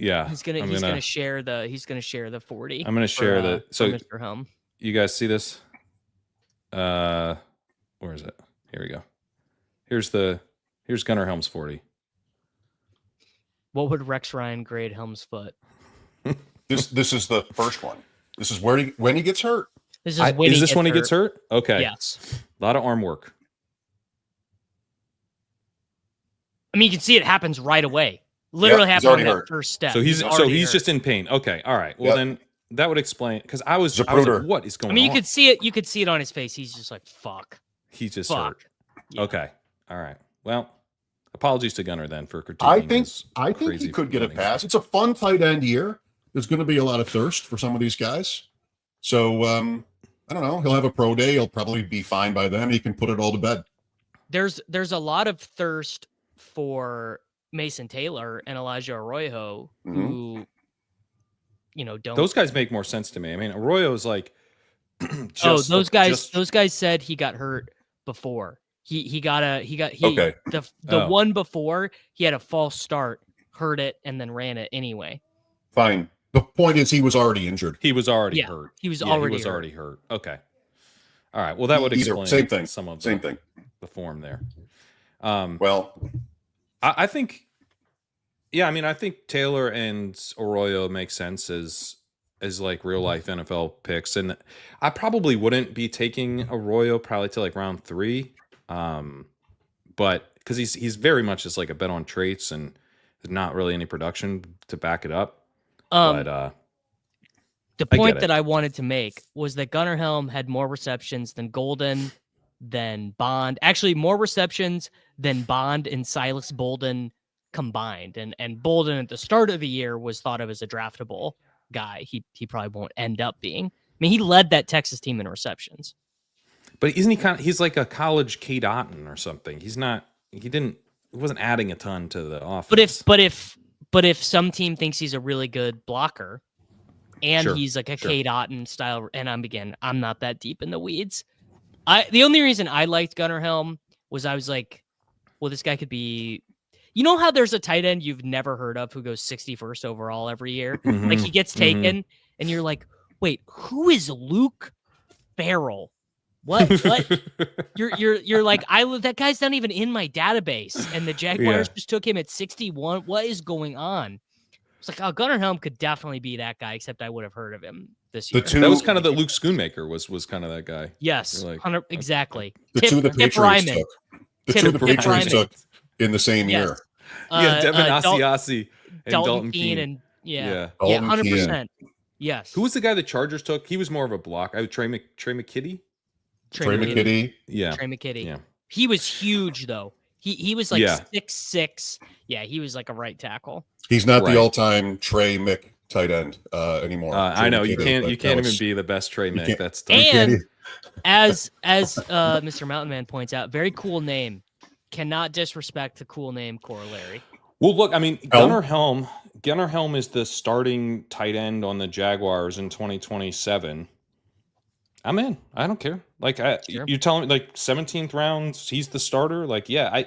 Yeah, he's gonna share the 40. I'm gonna share Mr. Helm. You guys see this? Where is it? Here we go. Here's Gunnar Helm's 40. What would Rex Ryan grade Helm's foot? This is the first one. This is when he gets hurt. This is when he gets hurt? Okay. Yes. A lot of arm work. I mean, you can see it happens right away. Literally happens on that first step. So he's just in pain. Okay. All right. Well, then that would explain, because I was like, what is going on? I mean, you could see it. You could see it on his face. He's just like, fuck. He's just hurt. Yeah. Okay. All right. Well, apologies to Gunnar then for critiquing. I think he could get a pass. It's a fun tight end year. There's going to be a lot of thirst for some of these guys. So I don't know. He'll have a pro day. He'll probably be fine by then. He can put it all to bed. There's a lot of thirst for Mason Taylor and Elijah Arroyo, who, don't. Those guys make more sense to me. I mean, Arroyo's like, those guys said he got hurt before. The one before, he had a false start, hurt it, and then ran it anyway. Fine. The point is, he was already injured. He was already hurt. He was already hurt. Okay. All right. Well, that would explain some of the form there. I think, I think Taylor and Arroyo make sense as like real life NFL picks, and I probably wouldn't be taking Arroyo probably till like round 3, but because he's very much just like a bet on traits and there's not really any production to back it up. The point that I wanted to make was that Gunnar Helm had more receptions than Golden, than Bond. Actually, more receptions than Bond and Silas Bolden combined. And Bolden at the start of the year was thought of as a draftable guy. He probably won't end up being. I mean, he led that Texas team in receptions. But isn't he he's like a college Kate Otten or something. He wasn't adding a ton to the offense. But if some team thinks he's a really good blocker and he's like a Kate Otten style, and I'm not that deep in the weeds. The only reason I liked Gunnar Helm was I was like, well, this guy could be, you know how there's a tight end you've never heard of who goes 61st overall every year? Mm-hmm. Like he gets taken and you're like, wait, who is Luke Farrell? What? You're like, that guy's not even in my database, and the Jaguars just took him at 61. What is going on? It's like, Gunnar Helm could definitely be that guy, except I would have heard of him this year. That was kind of the Luke Schoonmaker was kind of that guy. Yes, like, exactly. The two the Patriots took. The two the Patriots took in the same year. Devin Asiasi and Dalton Keene. And 100%. Yes. Who was the guy the Chargers took? He was more of a block. Trey McKitty. Trey McKitty. Yeah. Trey McKitty. Yeah. He was huge though. He was like 6'6". Yeah, he was like a right tackle. He's not the all-time Trey Mick tight end anymore. I know you can't even be the best Trey Mick. That's tough. And as Mr. Mountain Man points out, very cool name. Cannot disrespect the cool name corollary. Well, look, I mean, Gunnar Helm is the starting tight end on the Jaguars in 2027. I'm in. I don't care. Like you're telling me, like 17th rounds, he's the starter. Like, yeah, I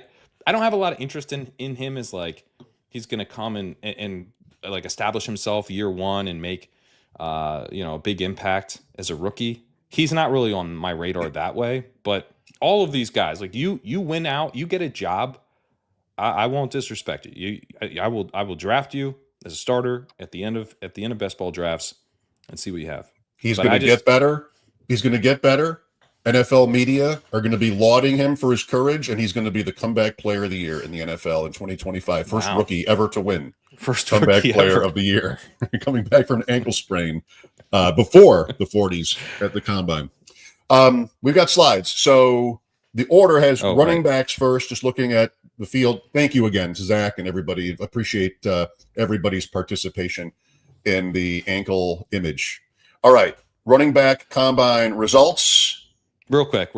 don't have a lot of interest in him as like he's gonna come and like establish himself year one and make a big impact as a rookie. He's not really on my radar that way. But all of these guys, like you win out, you get a job. I won't disrespect you. I will draft you as a starter at the end of best ball drafts and see what you have. He's going to get better. He's going to get better. NFL media are going to be lauding him for his courage, and he's going to be the comeback player of the year in the NFL in 2025. First rookie ever to win. First comeback player of the year. Coming back from an ankle sprain before the 40s at the combine. We've got slides. So the order has running backs first, just looking at the field. Thank you again to Zach and everybody. Appreciate everybody's participation in the ankle image. All right. Running back combine results. Real quick.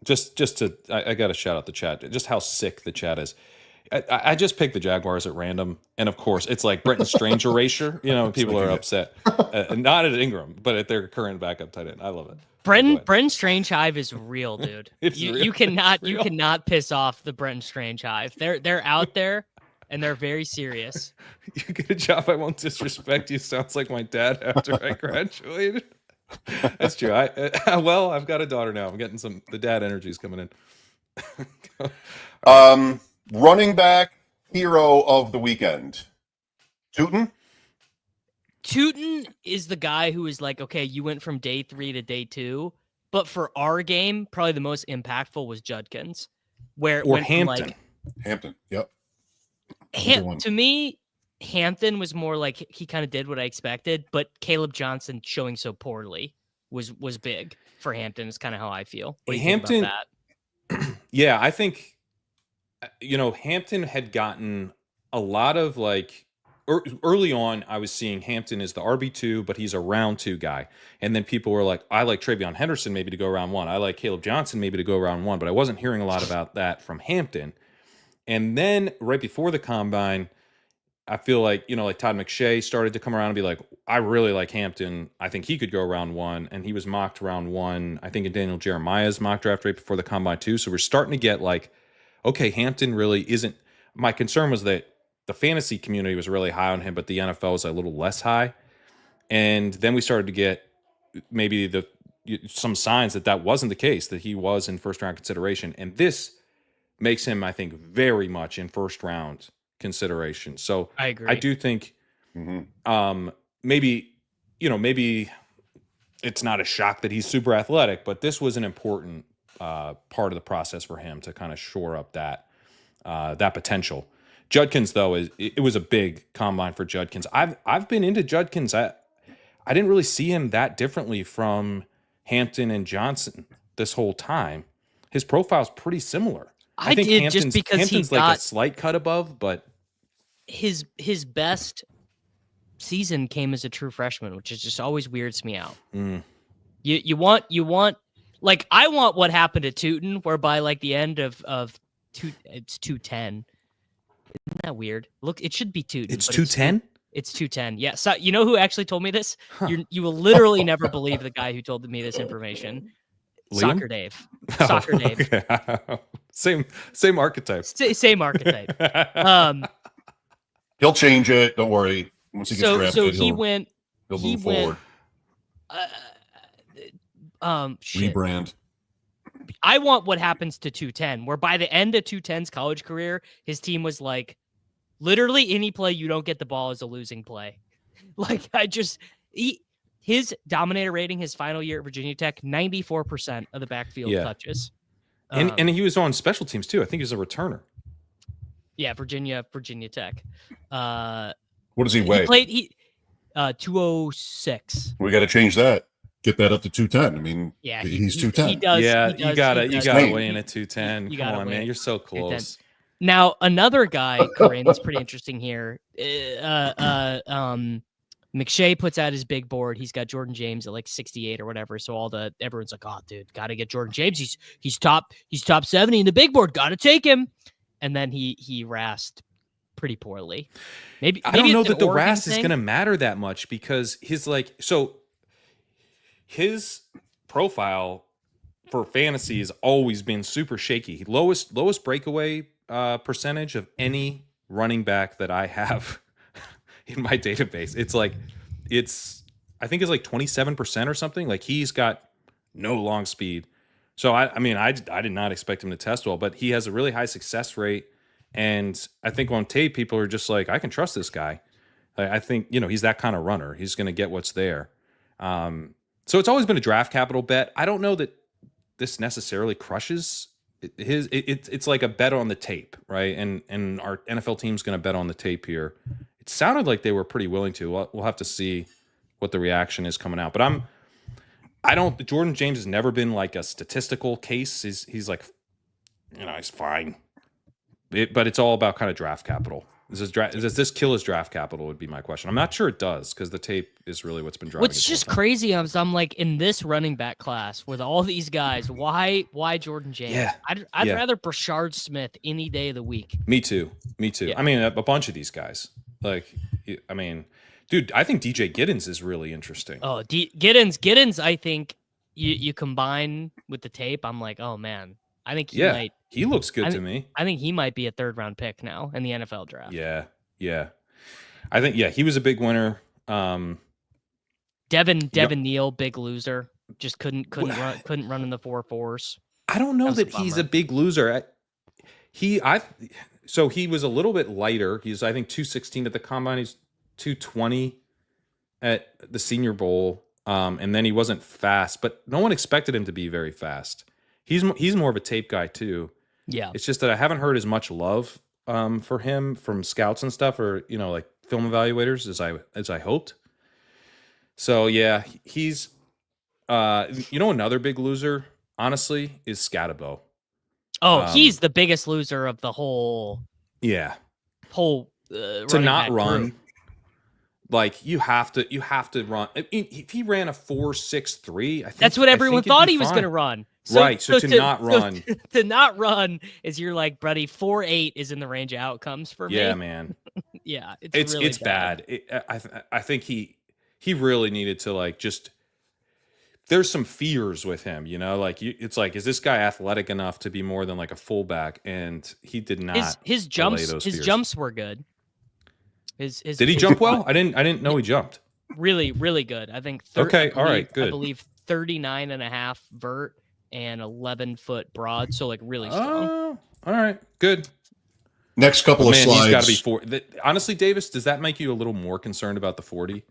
Just to, I got to shout out the chat. Just how sick the chat is. I just picked the Jaguars at random, and of course, it's like Brenton Strange erasure. People are upset. Not at Ingram, but at their current backup tight end. I love it. Brenton Strange hive is real, dude. real. You cannot piss off the Brenton Strange hive. They're out there, and they're very serious. You get a job. I won't disrespect you. Sounds like my dad after I graduated. That's true. I've got a daughter now. I'm getting the dad energy is coming in. Running back hero of the weekend. Tuten? Tuten is the guy who is like, okay, you went from day 3 to day 2, but for our game, probably the most impactful was Judkins, where it went Hampton. From like, Hampton, yep. To me, Hampton was more like he kind of did what I expected, but Caleb Johnson showing so poorly was big for Hampton. Is kind of how I feel. What do you think about that? Yeah, I think Hampton had gotten a lot of like early on. I was seeing Hampton as the RB2, but he's a round 2 guy, and then people were like, "I like TreVeyon Henderson maybe to go round 1. I like Caleb Johnson maybe to go round 1," but I wasn't hearing a lot about that from Hampton. And then right before the combine, I feel like, like Todd McShay started to come around and be like, I really like Hampton. I think he could go round 1. And he was mocked round 1. I think in Daniel Jeremiah's mock draft right before the combine too. So we're starting to get like, okay, Hampton really isn't. My concern was that the fantasy community was really high on him, but the NFL was a little less high. And then we started to get maybe some signs that wasn't the case, that he was in first round consideration. And this makes him, I think, very much in first round consideration. So I agree. I do think maybe it's not a shock that he's super athletic, but this was an important part of the process for him to kind of shore up that potential. Judkins, though, it was a big combine for Judkins. I've been into Judkins. I didn't really see him that differently from Hampton and Johnson this whole time. His profile's pretty similar. I think did Hampton's, just because Hampton's he like got a slight cut above, but his best season came as a true freshman, which is just always weirds me out. You want like I want what happened to Tuten, where by like the end of it's 210. Isn't that weird? Look, it should be Tuten. It's 210. It's 210. Yeah. So you know who actually told me this? You will literally never believe the guy who told me this information. Liam? Soccer Dave. Soccer Dave. Okay. Same archetype. Same archetype. He'll change it. Don't worry. Once he gets drafted, so he'll move forward. Rebrand. I want what happens to 210, where by the end of 210's college career, his team was like, literally any play you don't get the ball is a losing play. Like his dominator rating, his final year at Virginia Tech, 94% of the backfield touches. And he was on special teams too. I think he was a returner. Yeah, Virginia Tech. What does he weigh? He played 206. We got to change that. Get that up to 210. I mean, yeah, he's 210. He does. Yeah, he does, you gotta weigh in at 210. Come on, man, you're so 210. close. Now another guy, Corinne, is pretty interesting here. McShay puts out his big board. He's got Jordan James at like 68 or whatever. So everyone's like, "Oh, dude, got to get Jordan James. He's top 70 in the big board. Got to take him." And then he rasped pretty poorly. Maybe I don't know it's that the Oregon RAS is thing. going to matter that much because his profile for fantasy has always been super shaky. Lowest breakaway percentage of any running back that I have in my database. I think it's like 27% or something. Like he's got no long speed. So I did not expect him to test well, but he has a really high success rate. And I think on tape, people are just like, I can trust this guy. I think, he's that kind of runner. He's going to get what's there. So it's always been a draft capital bet. I don't know that this necessarily crushes it's like a bet on the tape, right? And our NFL team's going to bet on the tape here. It sounded like they were pretty willing to. We'll have to see what the reaction is coming out. But Jordan James has never been like a statistical case. He's like, he's fine. But it's all about kind of draft capital. Does this kill his draft capital would be my question. I'm not sure it does because the tape is really what's been driving. What's just crazy is I'm like, in this running back class with all these guys, why Jordan James? Yeah. I'd rather Brashard Smith any day of the week. Me too. Yeah. I mean, a bunch of these guys. Like, I mean, dude, I think DJ Giddens is really interesting. Oh, Giddens, I think you combine with the tape, I'm like, oh man, I think he looks good to me. I think he might be a 3rd round pick now in the NFL draft. Yeah. I think he was a big winner. Devin Neal, big loser, just couldn't run in the 4.4s. I don't know that he's a big loser. So he was a little bit lighter. He's, I think, 216 at the combine. He's 220 at the Senior Bowl. And then he wasn't fast, but no one expected him to be very fast. He's more of a tape guy too. Yeah. It's just that I haven't heard as much love for him from scouts and stuff, or like film evaluators as I hoped. So yeah, he's another big loser, honestly, is Skattebo. Oh, he's the biggest loser of the whole. Yeah. Whole to not run. Group. Like you have to run. I mean, if he ran a 4.63, I think that's what everyone thought he was going to run. So, right. So to not run, to not run is you're like, buddy, 4.8 is in the range of outcomes for me. Yeah, man. Yeah, it's really bad. I think he really needed to like just. There's some fears with him, like it's like, is this guy athletic enough to be more than like a fullback? And he did not. His jumps were good. Did he jump well? I didn't know he jumped. Really, really good. I think. All right, good. I believe 39.5 vert and 11-foot broad. So like really strong. All right, good. Next couple of slides. He's got to be 40. Honestly, Davis, does that make you a little more concerned about the 40?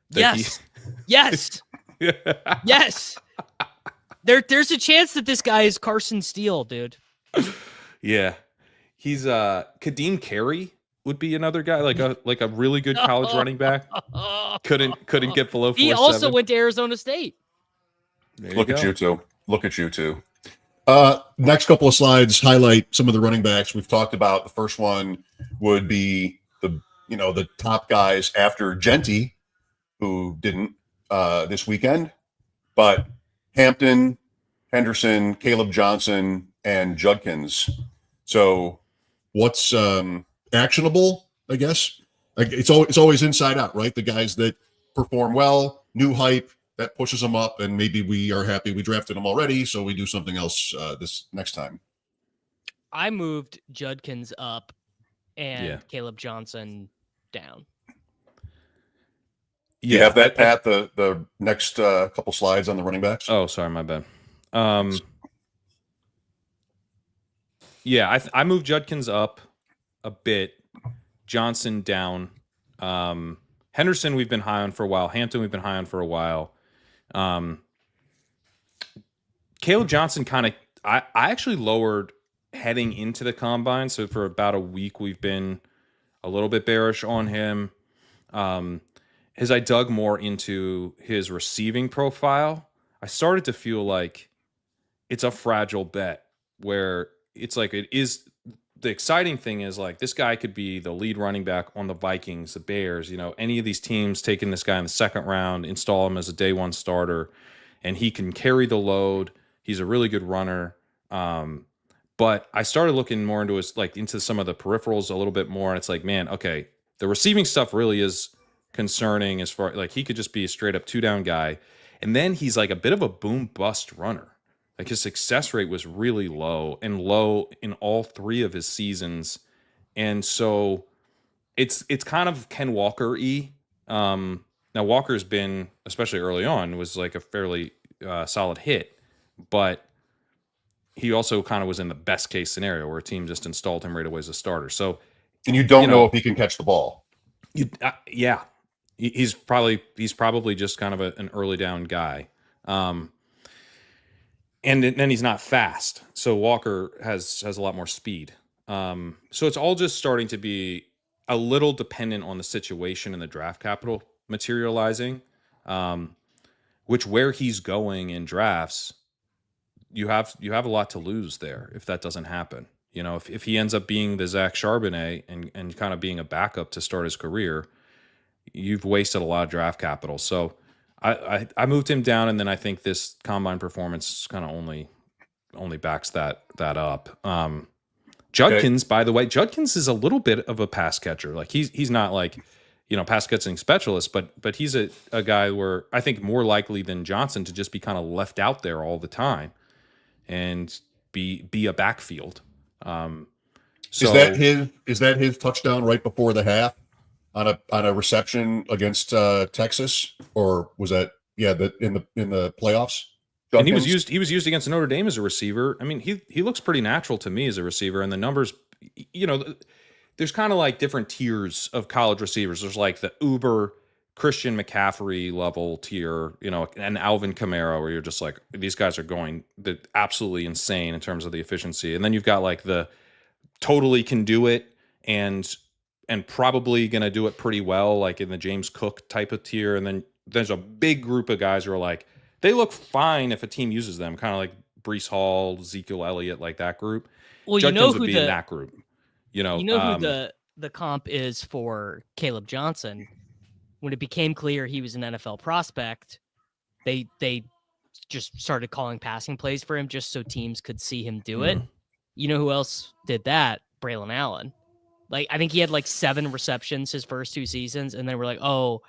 Yes. Yes. Yes. There's a chance that this guy is Carson Steele, dude. Yeah. He's Kadeem Carey would be another guy, like a really good college running back. Couldn't get below 4.7. He also went to Arizona State. Look at you two. Next couple of slides highlight some of the running backs we've talked about. The first one would be the top guys after Genty, who didn't this weekend, but Hampton, Henderson, Caleb Johnson, and Judkins. So what's actionable, I guess? Like it's always inside out, right? The guys that perform well, new hype, that pushes them up, and maybe we are happy we drafted them already, so we do something else this next time. I moved Judkins up and Caleb Johnson down. You have that, Pat, the next couple slides on the running backs? Oh, sorry, my bad. I moved Judkins up a bit, Johnson down. Henderson we've been high on for a while. Hampton we've been high on for a while. Caleb Johnson I actually lowered heading into the combine. So for about a week, we've been a little bit bearish on him. As I dug more into his receiving profile, I started to feel like it's a fragile bet where it's like it is. The exciting thing is like this guy could be the lead running back on the Vikings, the Bears, any of these teams taking this guy in the second round, install him as a day one starter, and he can carry the load. He's a really good runner. But I started looking more into into some of the peripherals a little bit more. And it's like, man, okay, the receiving stuff really is concerning as far like he could just be a straight up 2-down guy. And then he's like a bit of a boom bust runner. Like his success rate was really low in all 3 of his seasons. And so it's kind of Ken Walker-y. Now Walker's been, especially early on, was like a fairly solid hit, but he also kind of was in the best case scenario where a team just installed him right away as a starter. So, and you don't know if he can catch the ball. Yeah, he's probably just kind of an early down guy. And then he's not fast. So Walker has a lot more speed. So it's all just starting to be a little dependent on the situation and the draft capital materializing, which where he's going in drafts, you have a lot to lose there if that doesn't happen. If he ends up being the Zach Charbonnet and kind of being a backup to start his career, you've wasted a lot of draft capital. So I moved him down, and then I think this combine performance kind of only backs that up. Judkins, by the way, Judkins is a little bit of a pass catcher. Like he's not like pass catching specialist, but he's a guy where I think more likely than Johnson to just be kind of left out there all the time and be a backfield. So is that his touchdown right before the half? On a reception against Texas, or was that in the playoffs? And he was used against Notre Dame as a receiver. I mean, he looks pretty natural to me as a receiver, and the numbers, there's kind of like different tiers of college receivers. There's like the uber Christian McCaffrey level tier, and Alvin Kamara, where you're just like, these guys are going absolutely insane in terms of the efficiency. And then you've got like the totally can do it and probably going to do it pretty well, like in the James Cook type of tier. And then there's a big group of guys who are like, they look fine if a team uses them, kind of like Breece Hall, Ezekiel Elliott, like that group. Well, Judkins would be in that group. Who the comp is for Caleb Johnson. When it became clear he was an NFL prospect, they just started calling passing plays for him just so teams could see him do it. You know who else did that? Braylon Allen. Like, I think he had like 7 receptions his first 2 seasons, and then we're like, oh,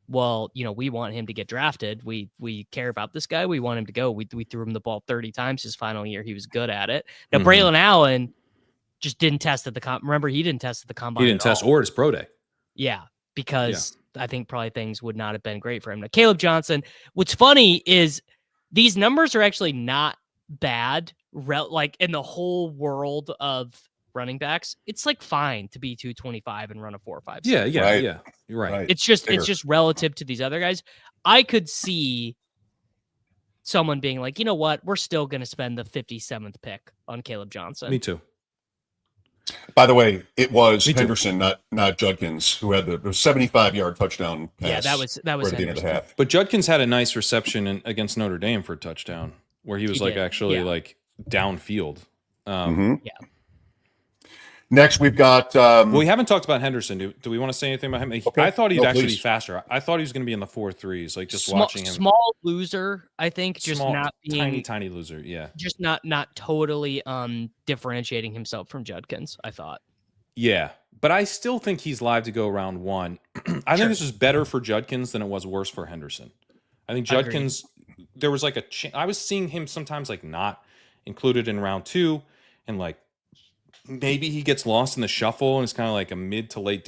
well, we want him to get drafted. We care about this guy. We want him to go. We threw him the ball 30 times his final year. He was good at it. Now, Braylon Allen just didn't test at the Remember, he didn't test at the combine. He didn't test or his pro day. Yeah, because I think probably things would not have been great for him. Now, Caleb Johnson, what's funny is these numbers are actually not bad. Like in the whole world of running backs, it's like fine to be 225 and run a 4.5. Yeah. You're right. It's just relative to these other guys. I could see someone being like, you know what, we're still going to spend the 57th pick on Caleb Johnson. Me too. By the way, it was Henderson, not Judkins, who had the 75-yard touchdown pass. Yeah, that was right at the end of the half. But Judkins had a nice reception against Notre Dame for a touchdown, where he was like downfield. Yeah. Next, we've got. We haven't talked about Henderson. Do we want to say anything about him? Okay. I thought he'd actually be faster. I thought he was going to be in the 4.3s. Like just watching him. Small loser, I think. Just not being tiny loser. Yeah. Just not totally differentiating himself from Judkins, I thought. Yeah, but I still think he's live to go round 1. I think this is better for Judkins than it was worse for Henderson. I think Judkins. There was like I was seeing him sometimes like not included in round 2, and like. Maybe he gets lost in the shuffle and it's kind of like a mid to late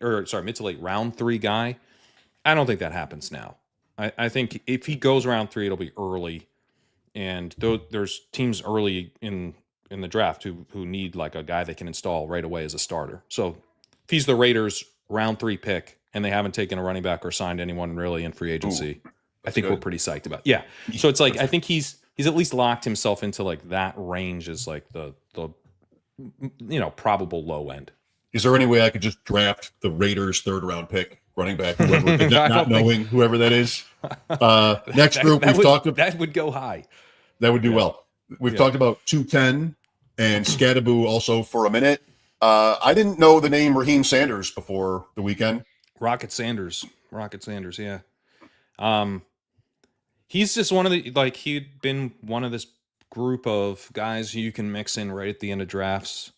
round 3 guy. I don't think that happens now. I think if he goes round 3, it'll be early. And there's teams early in the draft who need like a guy they can install right away as a starter. So if he's the Raiders round 3 pick and they haven't taken a running back or signed anyone really in free agency, I think we're pretty psyched about it. Yeah. So it's like, I think he's at least locked himself into like that range as like the probable low end. Is there any way I could just draft the Raiders 3rd round pick running back, whoever, not knowing whoever that is? Next group that would go high. That would do well. We've talked about Tuten and Skattebo also for a minute. I didn't know the name Raheim Sanders before the weekend. Rocket Sanders, yeah. He's just one of the he'd been one of this group of guys who you can mix in right at the end of drafts.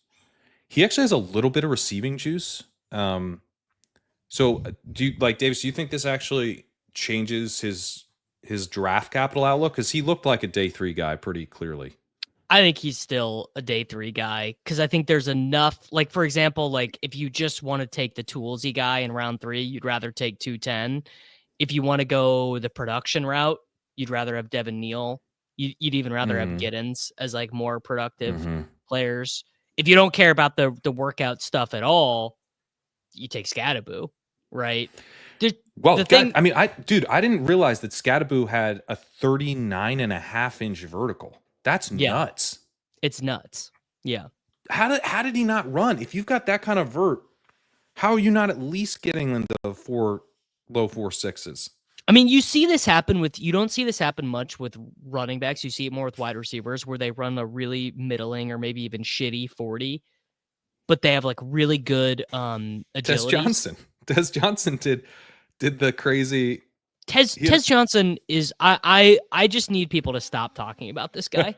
He actually has a little bit of receiving juice. So do you Davis, do you think this actually changes his draft capital outlook? Because he looked like a day 3 guy pretty clearly. I think he's still a day 3 guy because I think there's enough, like, for example, like if you just want to take the toolsy guy in round 3, you'd rather take 210. If you want to go the production route, you'd rather have Devin Neal. You'd even rather have Giddens as like more productive players. If you don't care about the workout stuff at all, you take Skattebo, right? I didn't realize that Skattebo had a 39.5-inch vertical. That's nuts. It's nuts. Yeah. How did he not run? If you've got that kind of vert, how are you not at least getting into low 4.6s? I mean, you don't see this happen much with running backs. You see it more with wide receivers where they run a really middling or maybe even shitty 40, but they have like really good agility. Tez Johnson did the crazy. Tez Johnson is I just need people to stop talking about this guy.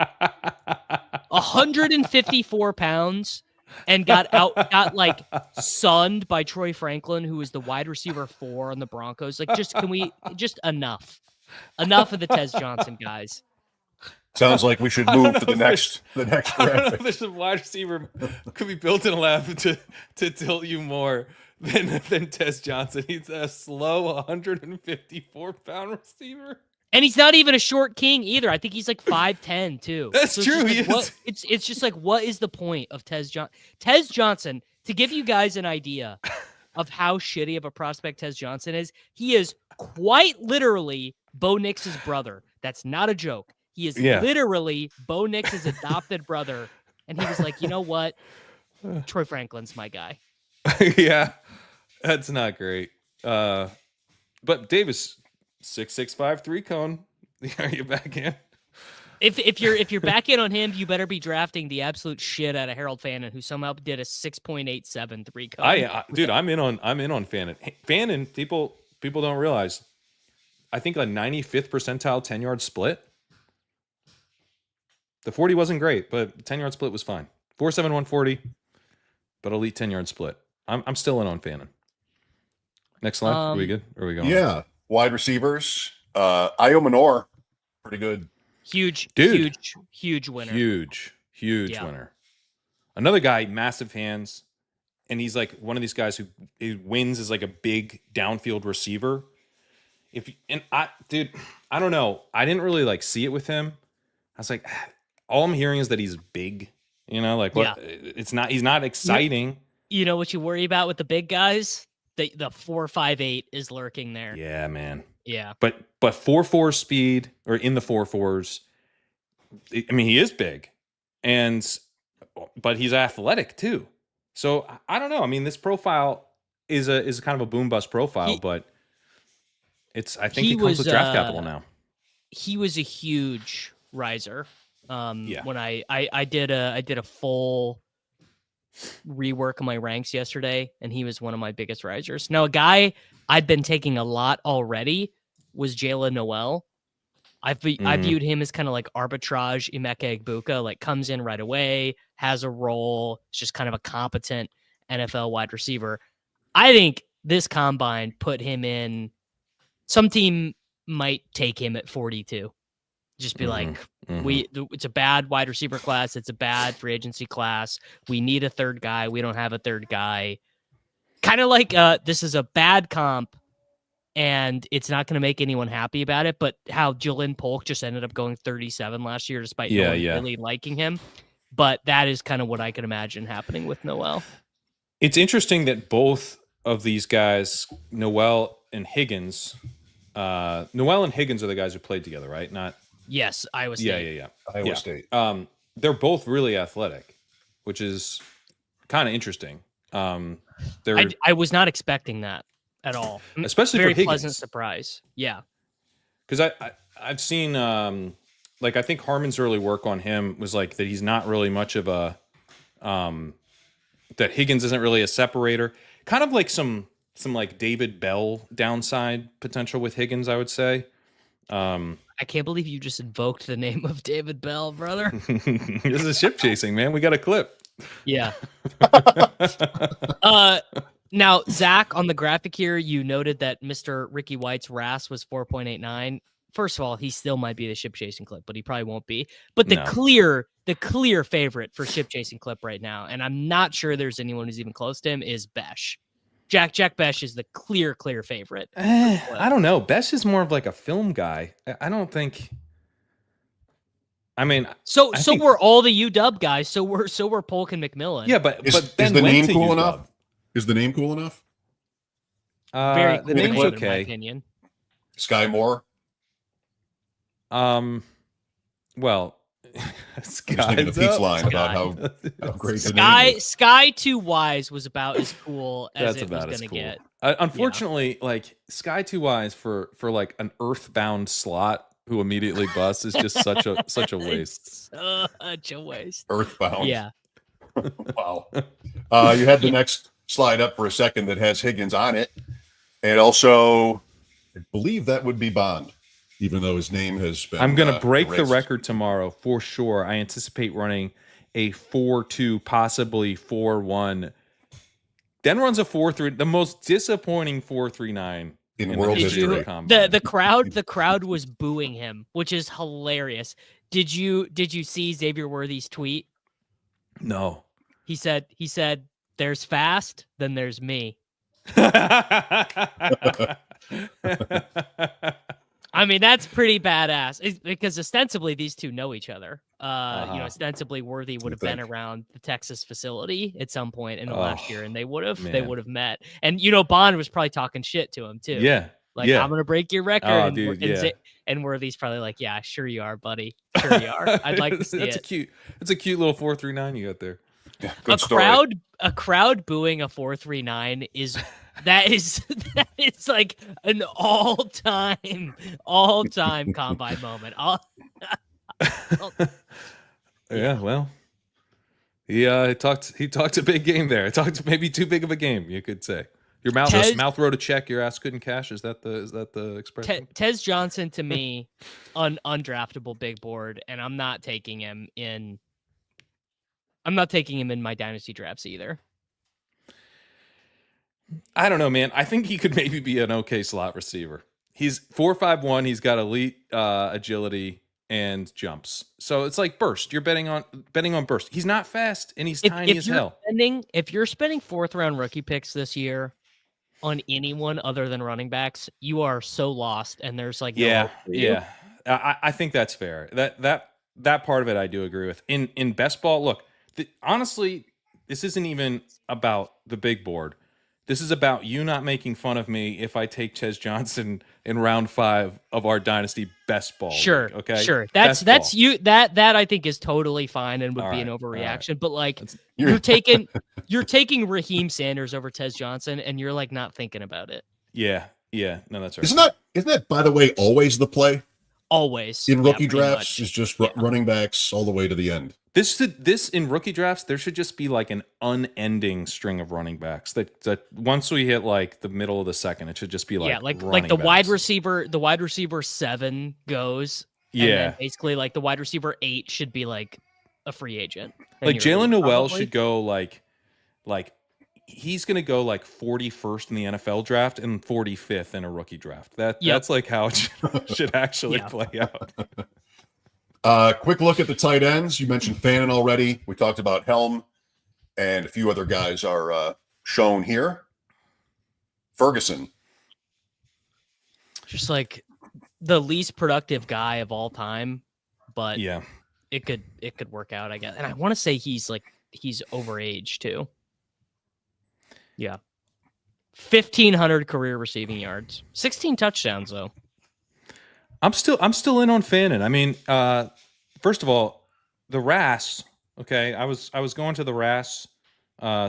154 pounds and got like sunned by Troy Franklin, who is the wide receiver 4 on the Broncos. Like, enough of the Tez Johnson guys. Sounds like we should move to the next graphic. This wide receiver could be built in a lab to tilt you more than Tez Johnson. He's a slow 154-pound receiver. And he's not even a short king either. I think he's like 5'10" too. That's true. It's just like, what is the point of Tez Johnson? To give you guys an idea of how shitty of a prospect Tez Johnson is, he is quite literally Bo Nix's brother. That's not a joke. He is literally Bo Nix's adopted brother. And he was like, you know what? Troy Franklin's my guy. Yeah, that's not great. But Davis, 6'6", 3 cone. Are you back in? If you're back in on him, you better be drafting the absolute shit out of Harold Fannin, who somehow did a 6.87 3 cone. Dude, I'm in on Fannin. Fannin, people don't realize, I think a 95th percentile 10-yard split. The 40 wasn't great, but 10-yard split was fine. 4.7 140, but elite 10-yard split. I'm still in on Fannin. Next slide. Are we good? Or are we going? Yeah. Wide receivers. Io Manor, pretty good. Huge winner. Huge winner. Another guy, massive hands, and he's like one of these guys who wins as like a big downfield receiver. I don't know. I didn't really like see it with him. I was like, all I'm hearing is that he's big. You know, like what? Yeah. He's not exciting. You know what you worry about with the big guys? The 4.58 is lurking there. Yeah, man. Yeah. But 4.4 speed, or in the 4.4s. I mean, he is big, but he's athletic too. So I don't know. I mean, this profile is kind of a boom bust profile, but I think it comes with draft capital now. He was a huge riser. When I did a full rework of my ranks yesterday, and he was one of my biggest risers. Now, a guy I'd been taking a lot already was Jaylen Noel. I viewed him as kind of like arbitrage Emeka Egbuka, like comes in right away, has a role, it's just kind of a competent NFL wide receiver. I think this combine put him in. Some team might take him at 42. Just be it's a bad wide receiver class. It's a bad free agency class. We need a third guy. We don't have a third guy. Kind of like this is a bad comp, and it's not going to make anyone happy about it. But how Jalen Polk just ended up going 37 last year, despite no one really liking him. But that is kind of what I can imagine happening with Noel. It's interesting that both of these guys, Noel and Higgins are the guys who played together, right? Yes, Iowa State. Yeah. Iowa State. They're both really athletic, which is kind of interesting. I was not expecting that at all, especially very for Higgins. Pleasant surprise. Yeah, because I've seen I think Harmon's early work on him was like that he's not really much of a that Higgins isn't really a separator. Kind of like some like David Bell downside potential with Higgins, I would say. I can't believe you just invoked the name of David Bell, brother. This is ship chasing, man. We got a clip. Yeah. Now, Zach, on the graphic here, you noted that Mr. Ricky White's RAS was 4.89. First of all, he still might be the ship chasing clip, but he probably won't be. But the clear favorite for ship chasing clip right now, and I'm not sure there's anyone who's even close to him, is Besh. Jack Besh is the clear favorite. I don't know. Besh is more of like a film guy. I don't think. I mean, so we're all the UW guys. So we're Polk and McMillian. Yeah, but is the name cool enough? Is the name cool enough? Very cool. The name's okay. In my opinion. Sky Moore. Well, Sky's the Pete's line about how great Sky 2 Wise was about as cool as it was going to get. Unfortunately, like Sky 2 Wise for like an earthbound slot who immediately busts is just such a waste. Such a waste. Earthbound. Yeah. Wow. You had the next slide up for a second that has Higgins on it, and also I believe that would be Bond. Even though his name has been I'm going to break the record tomorrow for sure. I anticipate running a 4.2, possibly 4.1. Then runs a 4.3, the most disappointing 4.39 in world history. The crowd was booing him, which is hilarious. Did you see Xavier Worthy's tweet? No. He said, "There's fast, then there's me." I mean, that's pretty badass because ostensibly these two know each other. Ostensibly Worthy would have been around the Texas facility at some point in the last year, and they would have met. And Bond was probably talking shit to him too. Yeah. Like, I'm gonna break your record. Oh, and, dude, and Worthy's probably like, yeah, sure you are, buddy. Sure you are. I'd like to see That's it. It's a cute little 4.39 you got there. Yeah, good story. A crowd booing a 4.39 is like an all-time combine moment. Yeah, well, he talked a big game there. He talked maybe too big of a game, you could say. Your mouth wrote a check, your ass couldn't cash. Is that the expression? Tez Johnson to me, undraftable big board, and I'm not taking him in my dynasty drafts either. I don't know, man. I think he could maybe be an okay slot receiver. He's 4.51. He's got elite agility and jumps. So it's like burst. You're betting on burst. He's not fast and he's tiny as hell. If you're spending 4th round rookie picks this year on anyone other than running backs, you are so lost. And there's like I think that's fair. That part of it I do agree with. In best ball, look, honestly, this isn't even about the big board. This is about you not making fun of me if I take Tez Johnson in round 5 of our dynasty best ball. Sure. League, okay. Sure. That's you. That I think is totally fine and would be an overreaction. Right. But like you're taking Raheim Sanders over Tez Johnson and you're like not thinking about it. Yeah. Yeah. No, that's right. Isn't that by the way always the play? Always in rookie drafts is just running backs all the way to the end. This in rookie drafts, there should just be like an unending string of running backs that once we hit like the middle of the second, it should just be like the wide receiver 7 goes. Yeah. And then basically like the wide receiver 8 should be like a free agent. Like Jalen Noel should go like he's going to go like 41st in the NFL draft and 45th in a rookie draft. That's like how it should actually play out. Quick look at the tight ends. You mentioned Fannin already. We talked about Helm, and a few other guys are shown here. Ferguson. Just like the least productive guy of all time, but it could work out, I guess. And I want to say he's overage too. Yeah. 1,500 career receiving yards. 16 touchdowns, though. I'm still in on Fannin. I mean, first of all, the RAS, okay, I was going to the RAS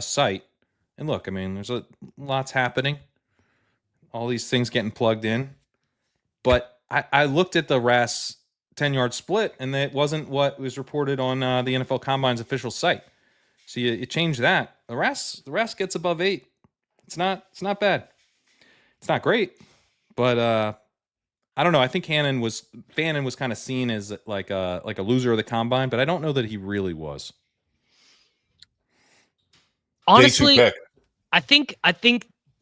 site, and look, I mean, there's lots happening. All these things getting plugged in. But I looked at the RAS 10-yard split, and it wasn't what was reported on the NFL Combine's official site. So you change that. The RAS gets above 8. It's not bad. It's not great, but I don't know. I think Fannin was kind of seen as like a loser of the combine, but I don't know that he really was. Honestly, I think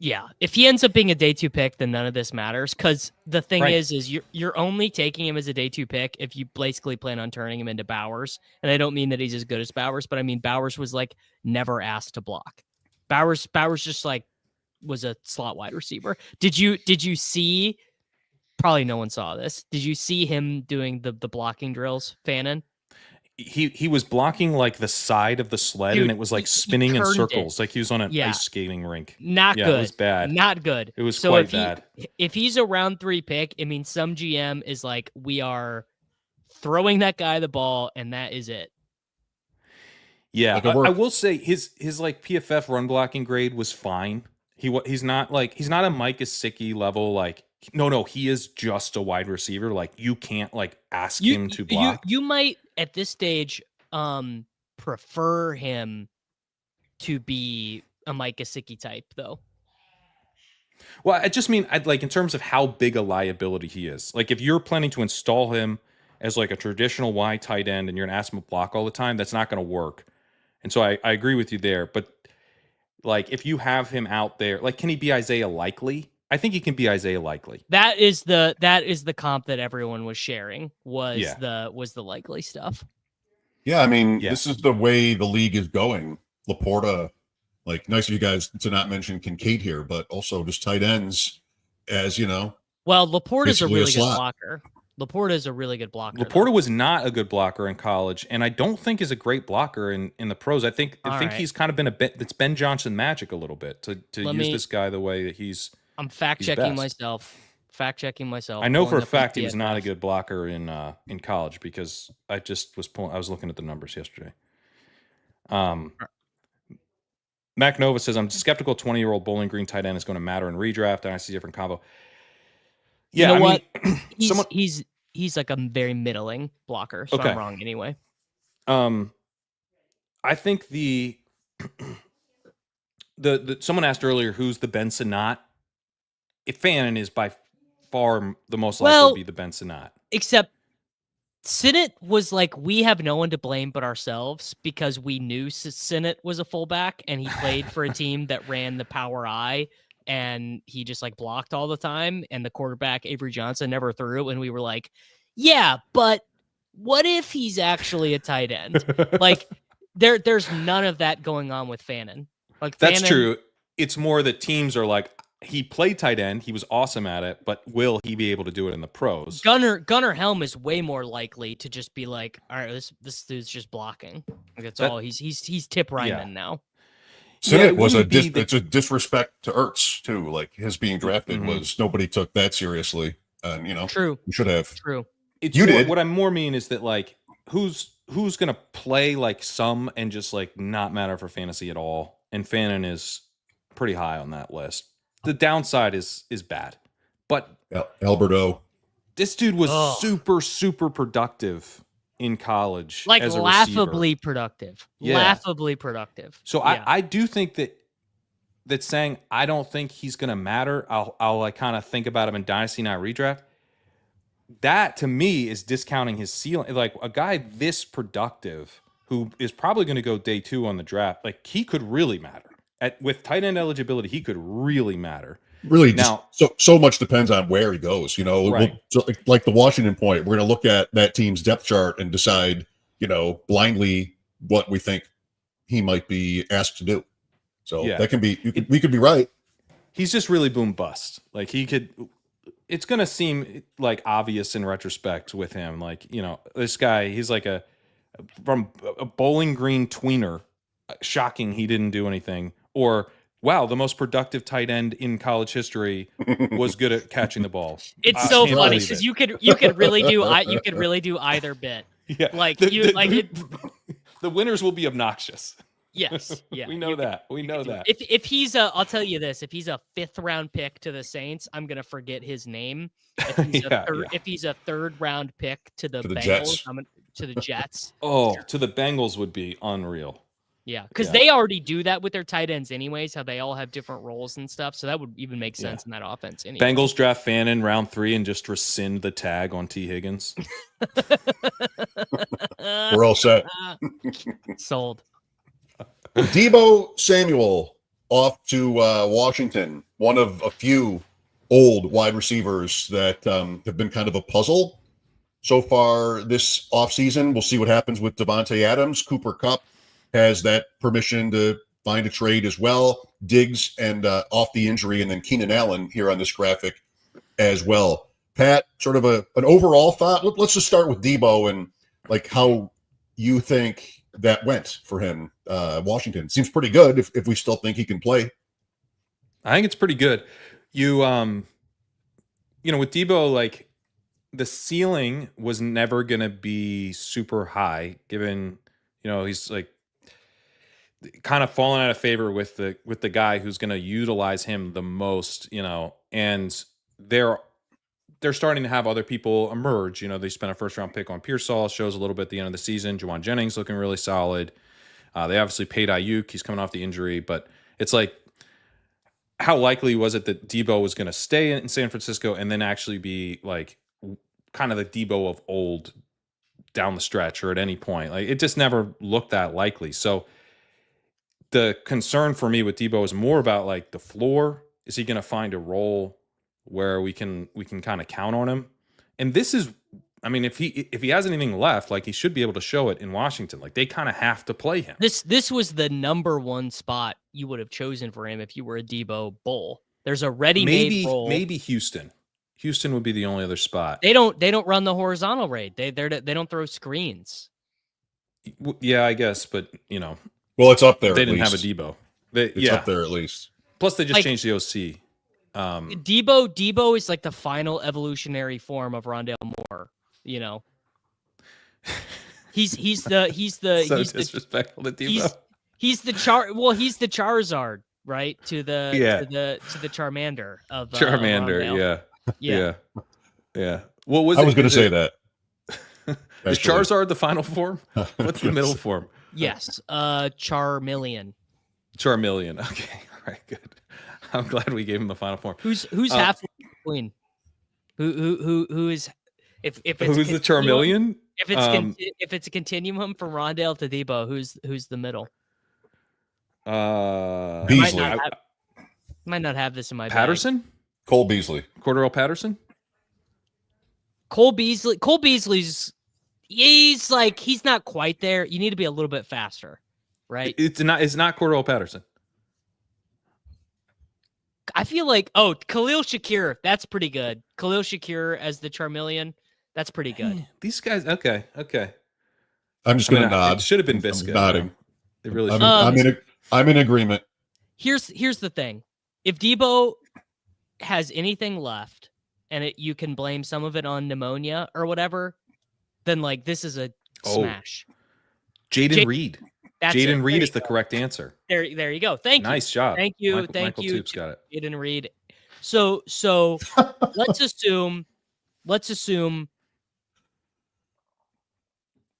if he ends up being a day 2 pick, then none of this matters. Because the thing is you're only taking him as a day 2 pick if you basically plan on turning him into Bowers. And I don't mean that he's as good as Bowers, but I mean Bowers was like never asked to block. Bowers just like was a slot wide receiver. Did you see? Probably no one saw this. Did you see him doing the blocking drills, Fannin? He was blocking like the side of the sled, and it was like spinning in circles, like he was on an ice skating rink. Not good. It was bad. Not good. It was quite bad. If he's a round 3 pick, it means some GM is like, we are throwing that guy the ball, and that is it. Yeah, I will say his like PFF run blocking grade was fine. He's not a Mike Gesicki level like. No, he is just a wide receiver. Like you can't like ask him to block. You might at this stage prefer him to be a Mike Gesicki type though. Well, I just mean like in terms of how big a liability he is. Like if you're planning to install him as like a traditional wide tight end and you're gonna ask him to block all the time, that's not gonna work. And so I agree with you there. But like if you have him out there, like can he be Isaiah Likely? I think he can be Isaiah Likely. That is the comp that everyone was sharing was the Likely stuff. Yeah, I mean, this is the way the league is going. Laporta, like nice of you guys to not mention Kincaid here, but also just tight ends as, Well, Laporta is a Basically a really good slot. blocker. Laporta is a really good blocker. Laporta was not a good blocker in college, and I don't think is a great blocker in the pros. I think he's kind of been it's Ben Johnson magic a little bit to use this guy the way that he's. I'm fact checking myself. I know for a fact he was not a good blocker in college because I was looking at the numbers yesterday. Mac Nova says, I'm skeptical 20-year-old Bowling Green tight end is going to matter in redraft, and I see a different combo. Yeah, you know what? He's like a very middling blocker, so I'm wrong anyway. I think the someone asked earlier who's the Ben Sinnott. If Fannin is by far the most likely to be the Ben Sinnott. Except Sinnott was like, we have no one to blame but ourselves because we knew Sinnott was a fullback and he played for a team that ran the power I and he just like blocked all the time. And the quarterback, Avery Johnson, never threw. And we were like, yeah, but what if he's actually a tight end? Like there's none of that going on with Fannin. Like that's true. It's more that teams are like, he played tight end. He was awesome at it, but will he be able to do it in the pros? Gunnar Helm is way more likely to just be like, all right, this dude's just blocking. Like that's all. He's Tip Ryman now. Sinnott was it's a disrespect to Ertz too. Like his being drafted was nobody took that seriously. True. You should have. True. Did. What I more mean is that like who's gonna play like some and just like not matter for fantasy at all. And Fannin is pretty high on that list. The downside is bad, but Alberto, this dude was super productive in college, like as a laughably receiver. Productive, yeah. Laughably productive. So yeah. I do think that saying I don't think he's going to matter. I'll like kind of think about him in dynasty, not redraft. That to me is discounting his ceiling. Like a guy this productive who is probably going to go day 2 on the draft, like he could really matter. With tight end eligibility, he could really matter. Really, now so much depends on where he goes. Right. Like the Washington point, we're going to look at that team's depth chart and decide, blindly what we think he might be asked to do. So that can be we could be right. He's just really boom bust. Like he could. It's going to seem like obvious in retrospect with him. Like this guy, he's like from a Bowling Green tweener. Shocking he didn't do anything. Or wow, the most productive tight end in college history was good at catching the ball. It's so funny because you could really do either bit. Yeah, the winners will be obnoxious. Yes, yeah, we know that. If he's I'll tell you this: if he's a 5th round pick to the Saints, I'm gonna forget his name. If he's a 3rd round pick to the Bengals, to the Jets. To the Bengals would be unreal. Yeah, because they already do that with their tight ends anyways, how they all have different roles and stuff. So that would even make sense in that offense. Anyway. Bengals draft Fannin round 3 and just rescind the tag on T. Higgins. We're all set. Sold. Deebo Samuel off to Washington, one of a few old wide receivers that have been kind of a puzzle so far this offseason. We'll see what happens with Devontae Adams. Cooper Kupp has that permission to find a trade as well. Diggs and off the injury, and then Keenan Allen here on this graphic as well. Pat, sort of an overall thought. Let's just start with Deebo and like how you think that went for him. Washington seems pretty good if we still think he can play. I think it's pretty good. You with Deebo, like the ceiling was never going to be super high given, he's like kind of fallen out of favor with the guy who's going to utilize him the most, and they're starting to have other people emerge. They spent a 1st round pick on Pearsall, shows a little bit at the end of the season. Juwan Jennings looking really solid. They obviously paid Ayuk. He's coming off the injury, but it's like, how likely was it that Deebo was going to stay in San Francisco and then actually be like kind of the Deebo of old down the stretch or at any point? Like it just never looked that likely. So the concern for me with Deebo is more about like the floor. Is he going to find a role where we can kind of count on him? And this is, I mean, if he has anything left, like he should be able to show it in Washington. Like they kind of have to play him. This was the number 1 spot you would have chosen for him if you were a Deebo bull. There's a ready-made role. Maybe Houston. Houston would be the only other spot. They don't run the horizontal raid. They don't throw screens. Yeah, I guess, but well, it's up there. They at didn't least. have a Deebo. It's up there at least. Plus, they just changed the OC. Deebo is like the final evolutionary form of Rondale Moore. He's the disrespectful to Deebo. He's the Charizard, right? To the Charmander of Charmander. Yeah. What was I was going to say that. Is Charizard the final form? What's the middle form? Yes, Charmeleon. Charmeleon. Okay, all right, good. I'm glad we gave him the final form. Who's half between? Who is if it's who's the Charmeleon? If it's a continuum from Rondale to Deebo, who's the middle? Beasley. Might not have this in my Patterson. Bag. Cole Beasley. Cordero Patterson. Cole Beasley's. He's not quite there. You need to be a little bit faster, right? It's not Cordero Patterson. I feel like Khalil Shakir, that's pretty good. Khalil Shakir as the Charmeleon, that's pretty good. These guys, okay. I'm just going to nod. It should have been Visca. Nodding. It really. I'm in agreement. Here's the thing: if Deebo has anything left, and you can blame some of it on pneumonia or whatever, then this is a smash. Jayden Reed. Jayden Reed is the go. correct answer. There you go. Thank you. Nice job. Thank you. Michael Toops got it. Jayden Reed. So let's assume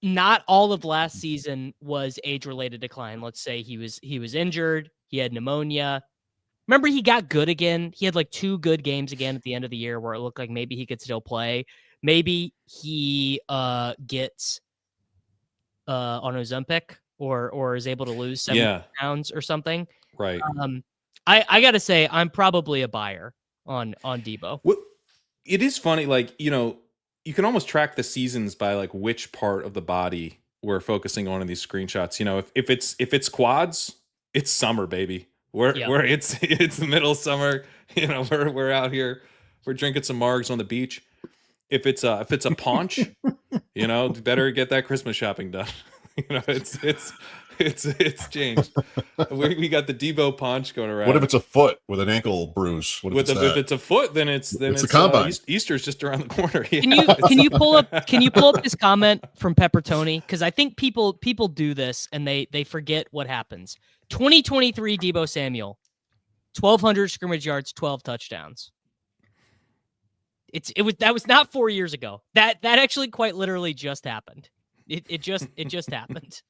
not all of last season was age-related decline. Let's say he was injured. He had pneumonia. Remember, he got good again. He had 2 good games again at the end of the year where it looked like maybe he could still play. Maybe he gets on Ozempic or is able to lose 7 pounds or something. Right. I got to say, I'm probably a buyer on Deebo. Well, it is funny, you can almost track the seasons by which part of the body we're focusing on in these screenshots. If it's quads, it's summer, baby. Where it's the middle of summer. We're out here, we're drinking some margs on the beach. If it's a paunch, better get that Christmas shopping done. It's changed. We got the Deebo paunch going around. What if it's a foot with an ankle bruise? If it's a foot, then it's the combine. Easter's just around the corner. Yeah. Can you pull up this comment from Pepper Tony? Because I think people do this and they forget what happens. 2023 Deebo Samuel, 1,200 scrimmage yards, 12 touchdowns. That was not 4 years ago. That actually quite literally just happened. It just happened.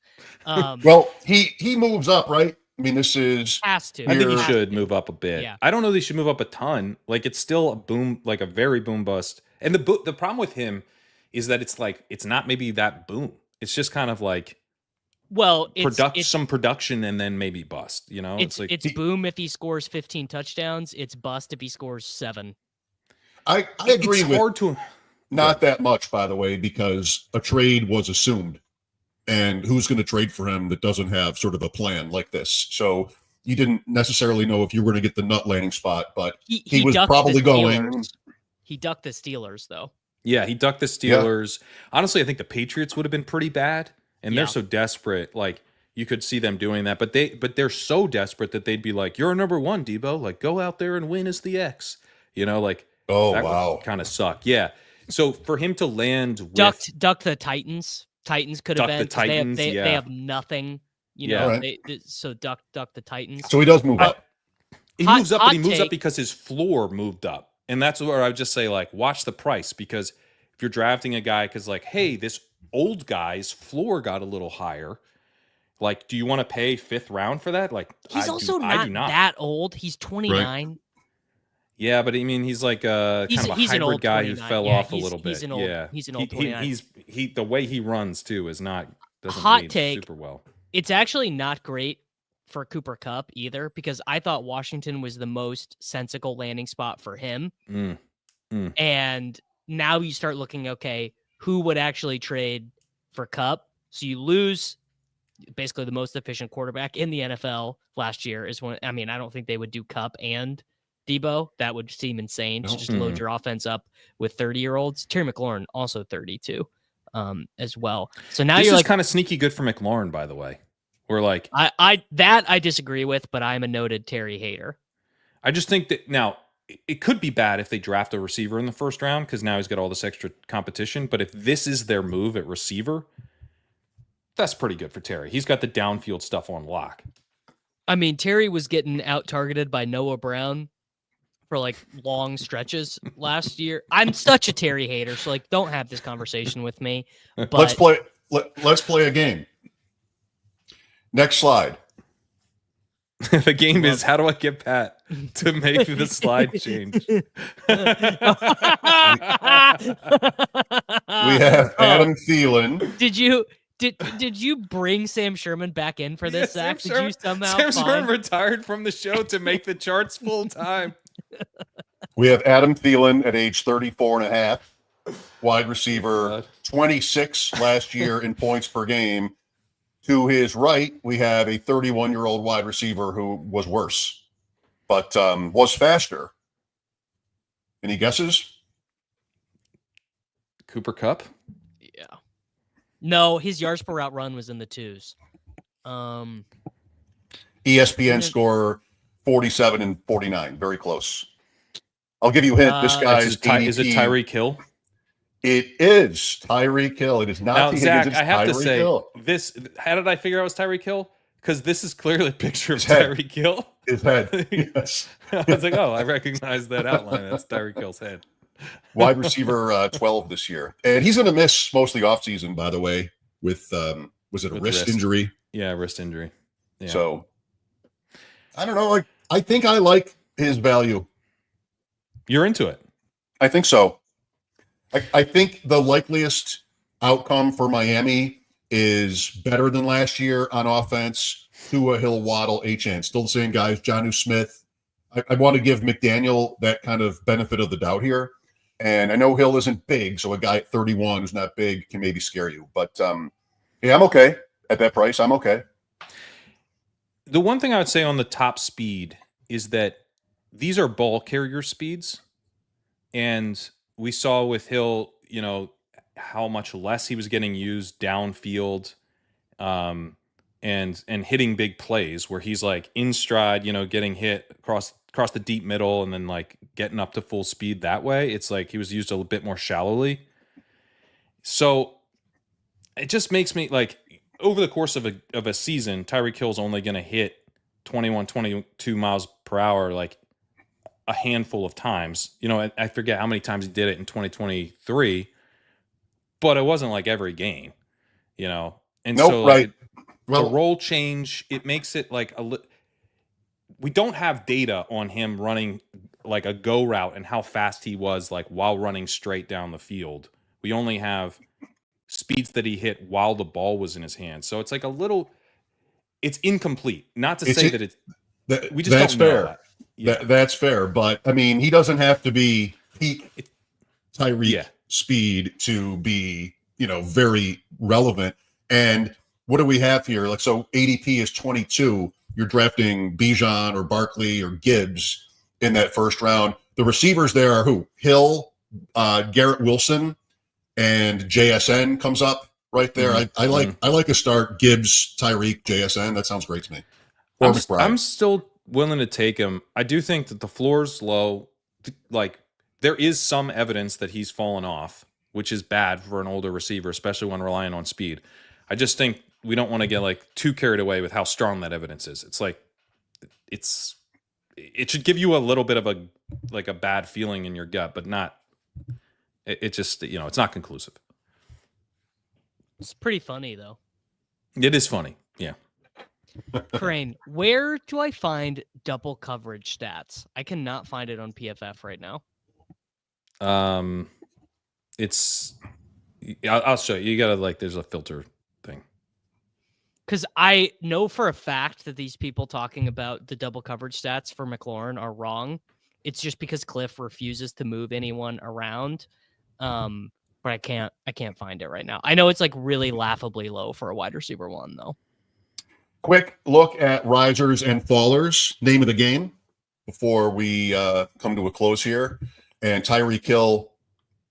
Well, he moves up, right? I mean, this is has to. I think he should move up a bit. Yeah. I don't know that he should move up a ton. It's still a boom, a very boom bust. And the problem with him is that it's not maybe that boom. It's just kind of it's some production and then maybe bust. It's boom if he scores 15 touchdowns. It's bust if he scores 7. I agree it's with hard to not that much, by the way, because a trade was assumed. And who's going to trade for him that doesn't have sort of a plan like this? So you didn't necessarily know if you were going to get the nut landing spot, but he was probably going. He ducked the Steelers, though. Yeah, he ducked the Steelers. Yeah. Honestly, I think the Patriots would have been pretty bad, and they're so desperate. You could see them doing that, but they're so desperate that they'd be like, "You're a number 1, Deebo. Go out there and win as the X." Oh, that wow. Kind of suck. Yeah. So for him to land with duck the Titans. Titans could have been. The Titans, they have nothing. So duck the Titans. So he does move up. He moves up, but he moves up because his floor moved up. And that's where I would just say, watch the price. Because if you're drafting a guy, hey, this old guy's floor got a little higher. Do you want to pay 5th round for that? He's not that old. He's 29. Right. Yeah, but I mean, he's kind of a hybrid guy who fell off a little bit. He's an old 29. The way he runs too is doesn't hot take super well. It's actually not great for Cooper Kupp either, because I thought Washington was the most sensible landing spot for him. And now you start looking, okay, who would actually trade for Kupp? So you lose basically the most efficient quarterback in the NFL last year I don't think they would do Kupp and Deebo, that would seem insane to just load your offense up with 30-year-olds. Terry McLaurin, also 32, as well. So now this is kind of sneaky good for McLaurin, by the way. We're like, I disagree with, but I'm a noted Terry hater. I just think that now it could be bad if they draft a receiver in the first round because now he's got all this extra competition. But if this is their move at receiver, that's pretty good for Terry. He's got the downfield stuff on lock. I mean, Terry was getting out-targeted by Noah Brown for like long stretches last year. I'm such a Terry hater, so like don't have this conversation with me. But let's play a game. Next slide. The game is how do I get Pat to make the slide change? We have Adam Thielen. Did you bring Sam Sherman back in for this, Zach? Did you somehow Sam Sherman retired from the show to make the charts full time. We have Adam Thielen at age 34 and a half, wide receiver, 26 last year in points per game. To his right, we have a 31-year-old wide receiver who was worse, but was faster. Any guesses? Cooper Kupp? Yeah. No, his yards per route run was in the 2s. ESPN score 47 and 49. Very close. I'll give you a hint. This guy's is it Tyreek Hill? It is Tyreek Hill. It is not now, Higgins. Zach, it's I have Tyreek to say Hill. this. How did I figure out it was Tyreek Hill? Because this is clearly a picture of Tyreek Hill. His head. Yes. I was like, oh, I recognize that outline. That's Tyreek Hill's head. Wide receiver 12 this year, and he's going to miss most of the offseason, by the way, with was it a wrist injury? Yeah, wrist injury. Yeah. So I don't know. I think I like his value. You're into it. I think so. I think the likeliest outcome for Miami is better than last year on offense. Tua, Hill, Waddle, Achane. Still the same guys. Jonnu Smith. I want to give McDaniel that kind of benefit of the doubt here. And I know Hill isn't big, so a guy at 31 who's not big can maybe scare you. But, yeah, I'm okay. At that price, I'm okay. The one thing I would say on the top speed is that these are ball carrier speeds. And we saw with Hill, how much less he was getting used downfield and hitting big plays where he's like in stride, getting hit across the deep middle and then like getting up to full speed that way. It's like he was used a little bit more shallowly. So it just makes me like over the course of a season, Tyreek Hill's only going to hit 21, 22 miles per hour, like a handful of times. I forget how many times he did it in 2023, but it wasn't like every game, And nope, so right. The role change, it makes it like we don't have data on him running like a go route and how fast he was like while running straight down the field. We only have speeds that he hit while the ball was in his hand. So it's like it's incomplete. Not to say that we just that's don't know fair. that. Yeah. That's fair. But I mean, he doesn't have to be peak Tyreek speed to be, very relevant. And what do we have here? Like, so ADP is 22. You're drafting Bijan or Barkley or Gibbs in that first round. The receivers there are who? Hill, Garrett Wilson, and JSN comes up right there. Mm-hmm. I like a start Gibbs, Tyreek, JSN. That sounds great to me. I'm still willing to take him. I do think that the floor's low. Like there is some evidence that he's fallen off, which is bad for an older receiver, especially when relying on speed. I just think we don't want to get like too carried away with how strong that evidence is. It's like it should give you a little bit of a bad feeling in your gut, but not. It just it's not conclusive. It's pretty funny though. It is funny, yeah. Crane, where do I find double coverage stats? I cannot find it on PFF right now. I'll show you. You gotta there's a filter thing. Because I know for a fact that these people talking about the double coverage stats for McLaurin are wrong. It's just because Cliff refuses to move anyone around. But I can't find it right now. I know it's like really laughably low for a wide receiver one though. Quick look at risers and fallers. Name of the game. before we come to a close here. And Tyreek Hill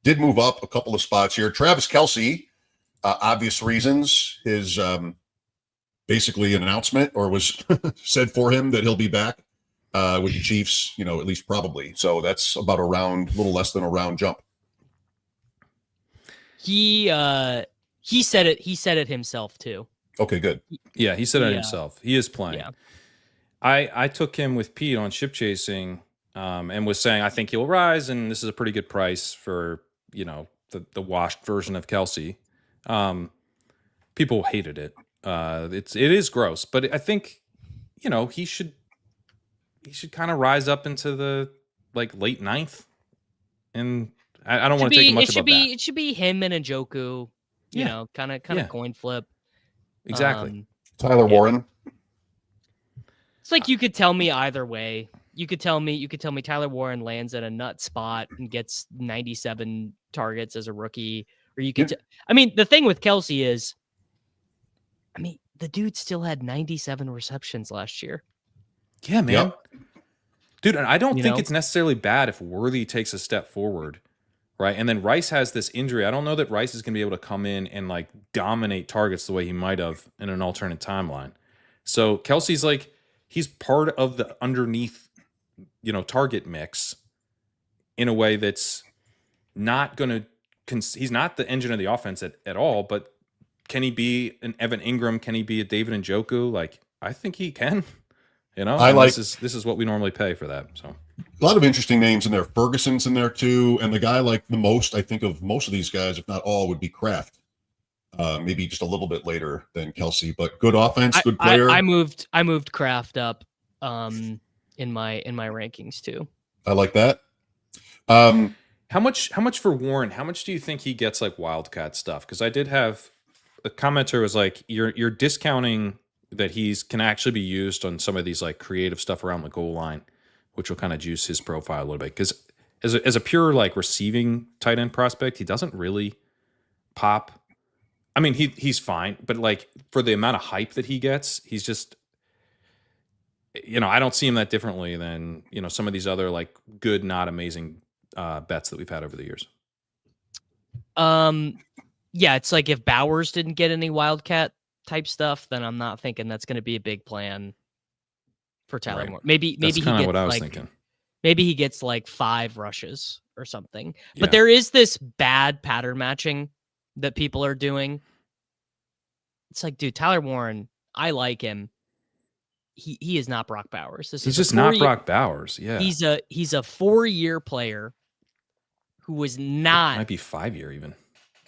did move up a couple of spots here. Travis Kelce, obvious reasons, his basically an announcement or was said for him that he'll be back with the Chiefs, at least probably. So that's about a little less than a round jump. He said it. He said it himself too. Okay, good. Yeah, he said it himself. He is playing. Yeah. I took him with Pete on ship chasing and was saying I think he'll rise, and this is a pretty good price for the washed version of Kelce. People hated it. It is gross, but I think he should kind of rise up into the late ninth, and I don't want to take much about that. It should be him and Njoku. Kind of coin flip. Exactly. Tyler Warren. It's like you could tell me either way. You could tell me Tyler Warren lands at a nut spot and gets 97 targets as a rookie, or you could. The thing with Kelce is, the dude still had 97 receptions last year. Yeah, man. Yep. Dude, and I don't think it's necessarily bad if Worthy takes a step forward, right? And then Rice has this injury. I don't know that Rice is going to be able to come in and dominate targets the way he might have in an alternate timeline. So Kelce's he's part of the underneath, target mix in a way that's not going to. He's not the engine of the offense at all. But can he be an Evan Ingram? Can he be a David Njoku? I think he can. This is what we normally pay for that. So a lot of interesting names in there. Ferguson's in there too, and the guy the most I think of most of these guys, if not all, would be Kraft. Maybe just a little bit later than Kelce, but good offense, good player. I moved Kraft up in my rankings too. I like that. How much for Warren? How much do you think he gets wildcat stuff? Because I did have a commenter was you're discounting that can actually be used on some of these creative stuff around the goal line, which will kind of juice his profile a little bit. Because as a pure receiving tight end prospect, he doesn't really pop. He's fine, but for the amount of hype that he gets, he's just I don't see him that differently than some of these other good, not amazing bets that we've had over the years. Yeah, it's if Bowers didn't get any wildcat type stuff, then I'm not thinking that's going to be a big plan for Tyler Moore. Maybe he gets what I was thinking. Maybe he gets 5 rushes or something. Yeah. But there is this bad pattern matching that people are doing. It's dude, Tyler Warren, I like him. He is not Brock Bowers. He's just not Brock Bowers. Yeah, he's a 4-year player who was not. It might be 5-year even.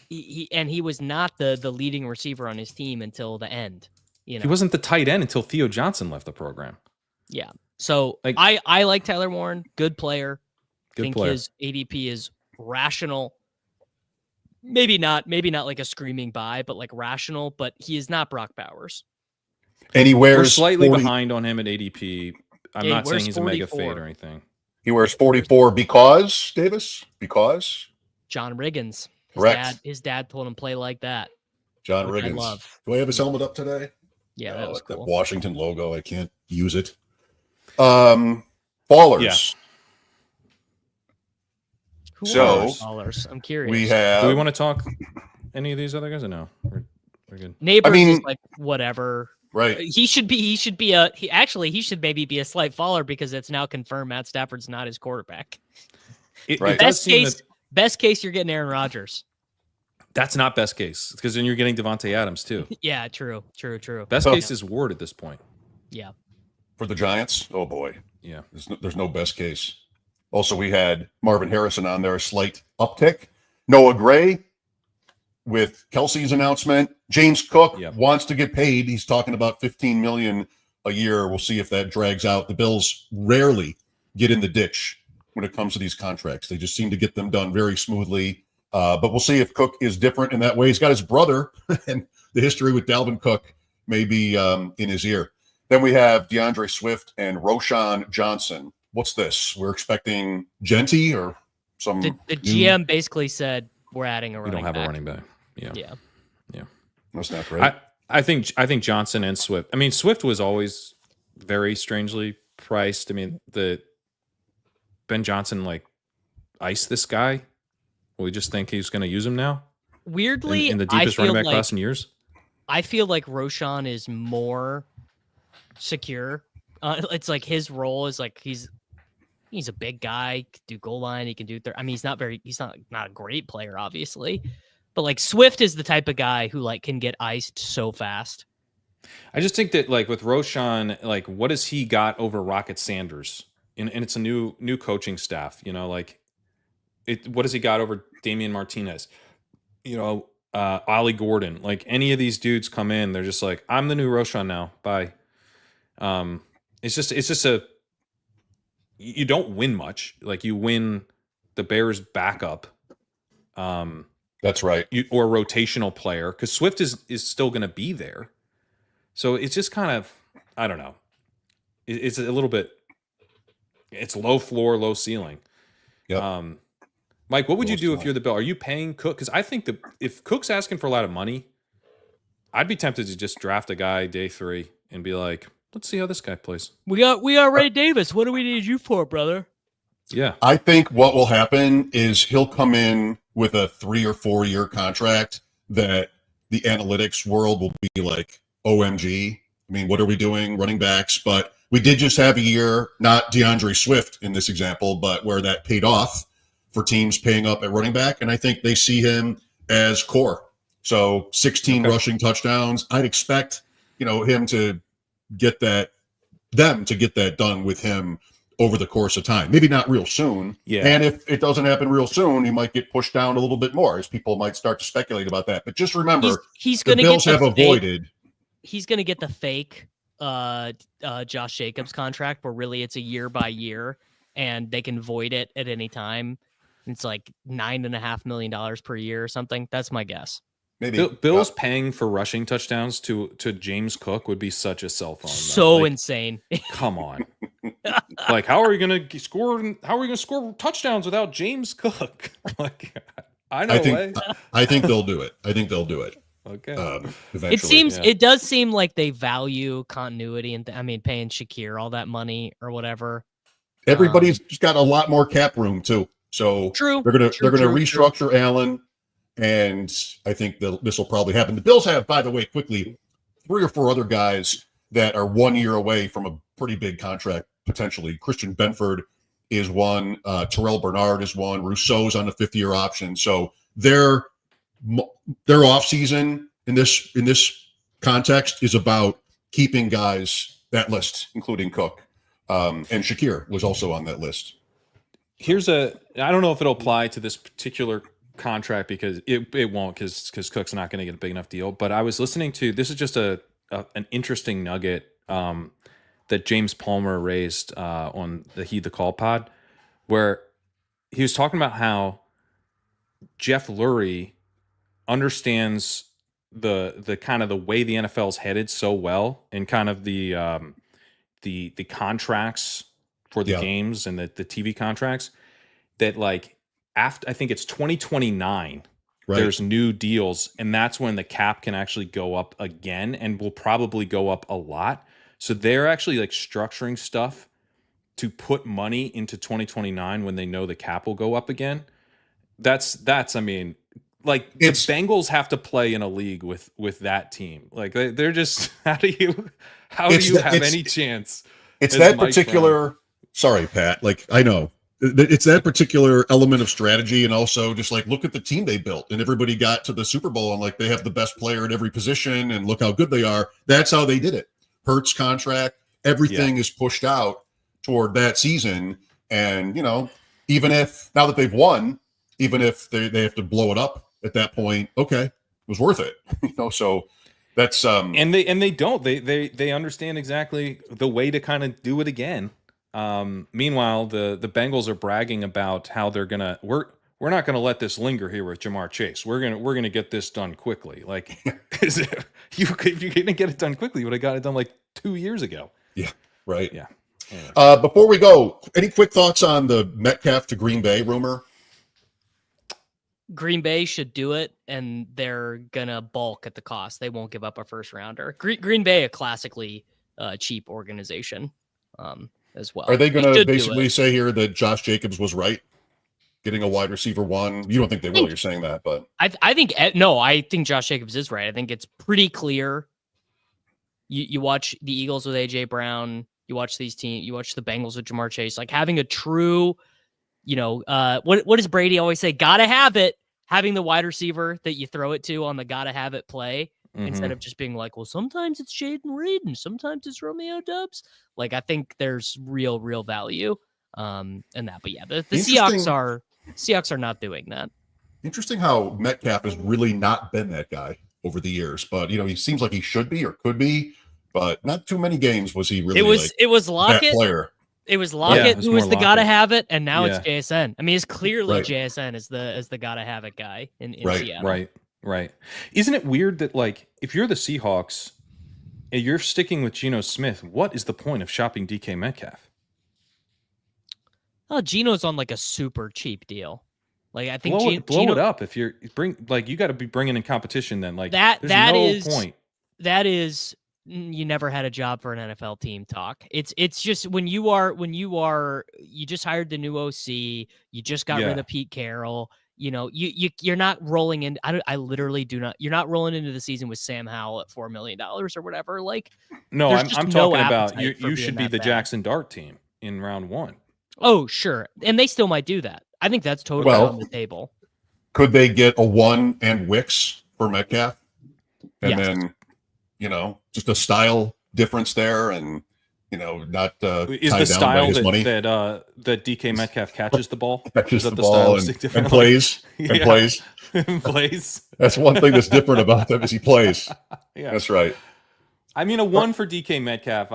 He was not the leading receiver on his team until the end. He wasn't the tight end until Theo Johnson left the program. Yeah. So I like Tyler Warren, good player. Think his ADP is rational. Maybe not a screaming buy, but rational. But he is not Brock Bowers. And he wears We're slightly behind on him at ADP. I'm not saying he's 44. A mega fade or anything. He wears 44 because Davis? Because John Riggins. His dad told him play like that. John Riggins. I love. Do I have his helmet up today? Yeah, that was cool. That Washington logo. I can't use it. Fallers. Yeah. Who are fallers? I'm curious. Do we want to talk any of these other guys or no? We're good. Nabers is whatever. Right. He should maybe be a slight faller because it's now confirmed Matt Stafford's not his quarterback. Best case, you're getting Aaron Rodgers. That's not best case because then you're getting Devontae Adams too. Yeah, true. Best case is Ward at this point. Yeah. For the Giants? Oh boy. Yeah. There's no best case. Also, we had Marvin Harrison on there, a slight uptick. Noah Gray with Kelce's announcement. James Cook wants to get paid. He's talking about $15 million a year. We'll see if that drags out. The Bills rarely get in the ditch when it comes to these contracts. They just seem to get them done very smoothly. But we'll see if Cook is different in that way. He's got his brother, and the history with Dalvin Cook may be in his ear. Then we have DeAndre Swift and Roschon Johnson. What's this? We're expecting Genty or some. The GM basically said we're adding a running back. We don't have a running back. Yeah. That's not great. I think Johnson and Swift. Swift was always very strangely priced. The Ben Johnson like ice this guy? Will we just think he's going to use him now? Weirdly, in the deepest running back class in years? I feel like Roschon is more secure. It's like his role is like he's a big guy, can do goal line, he can do I mean, he's not a great player, obviously. But like Swift is the type of guy who like can get iced so fast. I just think that like with Roschon, like what has he got over Rocket Sanders? And it's a new coaching staff, you know, like what has he got over Damian Martinez? You know, Ollie Gordon, like any of these dudes come in, they're just like, I'm the new Roschon now. Bye. It's just you don't win much. Like you win the Bears backup. That's right. Or rotational player, because Swift is still going to be there. So it's just kind of, I don't know. It's a little bit, it's low floor, low ceiling. Yep. Mike, what would you do if you're the Bill? Are you paying Cook? Because I think that if Cook's asking for a lot of money, I'd be tempted to just draft a guy day 3 and be like, let's see how this guy plays. We got Ray Davis. What do we need you for, brother? Yeah. I think what will happen is he'll come in with a 3 or 4 year contract that the analytics world will be like, OMG. I mean, what are we doing running backs? But we did just have a year, not DeAndre Swift in this example, but where that paid off for teams paying up at running back. And I think they see him as core. So 16 rushing touchdowns. I'd expect, him to get that done with him over the course of time. Maybe not real soon. Yeah. And if it doesn't happen real soon, he might get pushed down a little bit more as people might start to speculate about that. But just remember, he's the going to Bills have avoided. He's going to get the fake Josh Jacobs contract where really it's a year by year and they can void it at any time. It's like $9.5 million per year or something. That's my guess. Maybe Bills paying for rushing touchdowns to James Cook would be such a cell phone. So insane. Come on. Like, how are we going to score touchdowns without James Cook? Like, I think they'll do it. Okay. Eventually. It does seem like they value continuity and paying Shakir all that money or whatever. Everybody's just got a lot more cap room too. So they're gonna restructure Allen, and I think this will probably happen. The Bills have, by the way, quickly 3 or 4 other guys that are 1 year away from a pretty big contract potentially. Christian Benford is one. Terrell Bernard is one. Rousseau's on a 5th-year option. So their off season in this context is about keeping guys that list, including Cook, and Shakir was also on that list. I don't know if it'll apply to this particular contract because it won't because Cook's not going to get a big enough deal. But I was listening to, this is just an interesting nugget that James Palmer raised on the Heed the Call pod, where he was talking about how Jeff Lurie understands the kind of the way the NFL's headed so well, and kind of the contracts for the games and the TV contracts, that like after, I think it's 2029, there's new deals, and that's when the cap can actually go up again and will probably go up a lot. So they're actually like structuring stuff to put money into 2029 when they know the cap will go up again. That's like the Bengals have to play in a league with that team. Like they're just, how do you have any chance? It's that particular, sorry, Pat, like I know it's that particular element of strategy. And also just like, look at the team they built and everybody got to the Super Bowl and like, they have the best player at every position and look how good they are. That's how they did it. Hurts contract, everything is pushed out toward that season. And, even if now that they've won, even if they have to blow it up at that point, okay, it was worth it. So that's and they don't. They understand exactly the way to kind of do it again. Meanwhile, the Bengals are bragging about how they're we're not gonna let this linger here with Jamar Chase. We're gonna get this done quickly. Like if you're gonna get it done quickly, you would have got it done like 2 years ago. Yeah. Right. Yeah. Anyway. Before we go, any quick thoughts on the Metcalf to Green Bay rumor? Green Bay should do it, and they're gonna bulk at the cost. They won't give up a first rounder. Green Bay, a classically cheap organization. as well. Are they going to basically say here that Josh Jacobs was right, getting a wide receiver one? You don't think they will? You're saying that, but I think Josh Jacobs is right. I think it's pretty clear. You watch the Eagles with AJ Brown. You watch these teams. You watch the Bengals with Jamar Chase. Like having a true, what does Brady always say? Gotta have it. Having the wide receiver that you throw it to on the gotta have it play instead of just being like, well, sometimes it's Jayden Reed and sometimes it's Romeo Doubs. Like I think there's real value in that. But yeah, the Seahawks are not doing that. Interesting how Metcalf has really not been that guy over the years, but he seems like he should be or could be, but not too many games was he really. It was Lockett. That player. It was Lockett who was the gotta have it, and now Yeah. it's JSN. I mean, it's clearly JSN is the gotta have it guy in Seattle. Right. Isn't it weird that like if you're the Seahawks and you're sticking with Geno Smith, what is the point of shopping DK Metcalf? Oh, Geno's on like a super cheap deal. Like I think blow it up if you got to be bringing in competition then. Like that there's no point. That is you never had a job for an NFL team talk. It's just when you just hired the new OC, you just got rid of Pete Carroll. You're not rolling in. I literally do not. You're not rolling into the season with Sam Howell at $4 million or whatever. Like no, I'm talking about you should be the Jackson Dart team in round 1. Oh sure, and they still might do that. I think that's totally on the table. Could they get a 1 and Wicks for Metcalf, and then just a style difference there, and not is the style that DK Metcalf catches the ball, catches the ball and plays and plays. That's one thing that's different about him is he plays. Yeah, that's right. I mean, a 1 for DK Metcalf.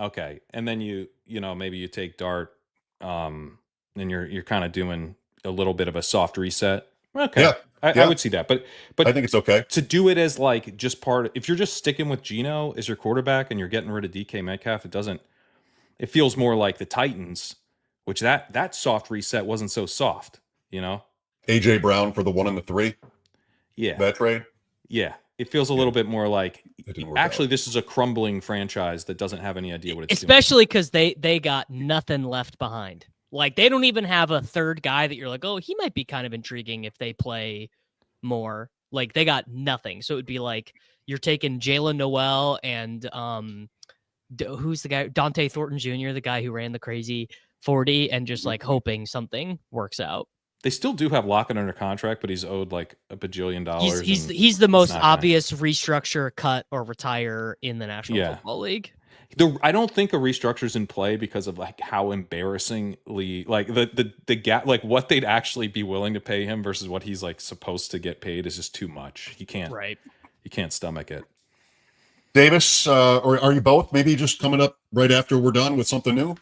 Okay, and then maybe you take Dart, and you're kind of doing a little bit of a soft reset. Okay, yeah. I would see that, but I think it's okay to do it as like just if you're just sticking with Geno as your quarterback and you're getting rid of DK Metcalf, it feels more like the Titans, which that soft reset wasn't so soft, AJ Brown for the 1 and the 3. Yeah. That trade. Yeah. It feels a little bit more like actually this is a crumbling franchise that doesn't have any idea what it's doing. Especially because they got nothing left behind. Like they don't even have a third guy that you're like, oh, he might be kind of intriguing if they play more. Like they got nothing. So it would be like you're taking Jalen Noel and who's the guy? Dante Thornton Jr., the guy who ran the crazy 40, and just like hoping something works out. They still do have Lockett under contract, but he's owed like $1 bajillion. He's the most obvious restructure, cut, or retire in the National Football League. I don't think a restructure is in play because of like how embarrassingly like the gap, like what they'd actually be willing to pay him versus what he's like supposed to get paid is just too much. He can't stomach it. Davis, or are you both maybe just coming up right after we're done with something new?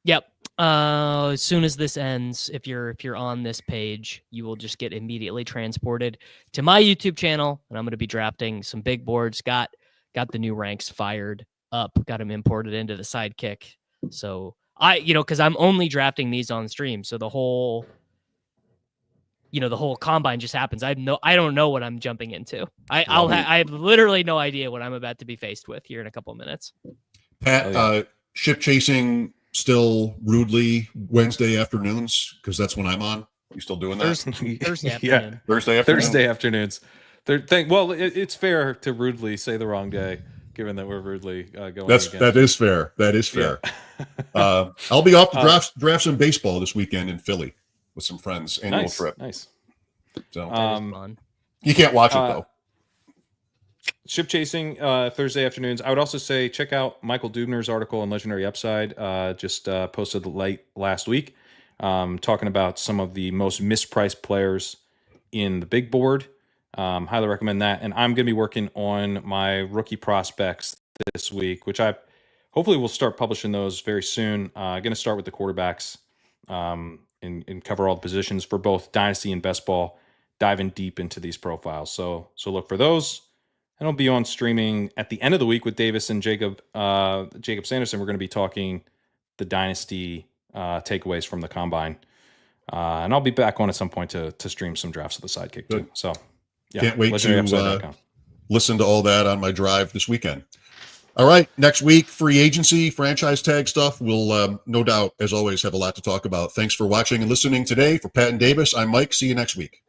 Yep. As soon as this ends, if you're on this page, you will just get immediately transported to my YouTube channel, and I'm going to be drafting some big boards. Got the new ranks fired up, got them imported into the Sidekick. So because I'm only drafting these on stream, so the whole combine just happens. I don't know what I'm jumping into. I have literally no idea what I'm about to be faced with here in a couple of minutes. Pat, ship chasing still rudely Wednesday afternoons because that's when I'm on. You still doing that? Thursday afternoon. Thursday afternoons. It's fair to rudely say the wrong day, given that we're rudely going. That is fair. That is fair. Yeah. I'll be off to draft some baseball this weekend in Philly with some friends. Annual trip. Nice. So you can't watch it though. Ship chasing Thursday afternoons. I would also say check out Michael Dubner's article on Legendary Upside. Just posted late last week, talking about some of the most mispriced players in the big board. Highly recommend that. And I'm going to be working on my rookie prospects this week, which I hopefully will start publishing those very soon. Going to start with the quarterbacks and cover all the positions for both Dynasty and Best Ball, diving deep into these profiles. So look for those. And I'll be on streaming at the end of the week with Davis and Jacob Sanderson. We're going to be talking the Dynasty takeaways from the Combine. And I'll be back on at some point to stream some drafts of the Sidekick too. So, can't wait to listen to all that on my drive this weekend. All right. Next week, free agency, franchise tag stuff. We'll no doubt, as always, have a lot to talk about. Thanks for watching and listening today. For Pat and Davis, I'm Mike. See you next week.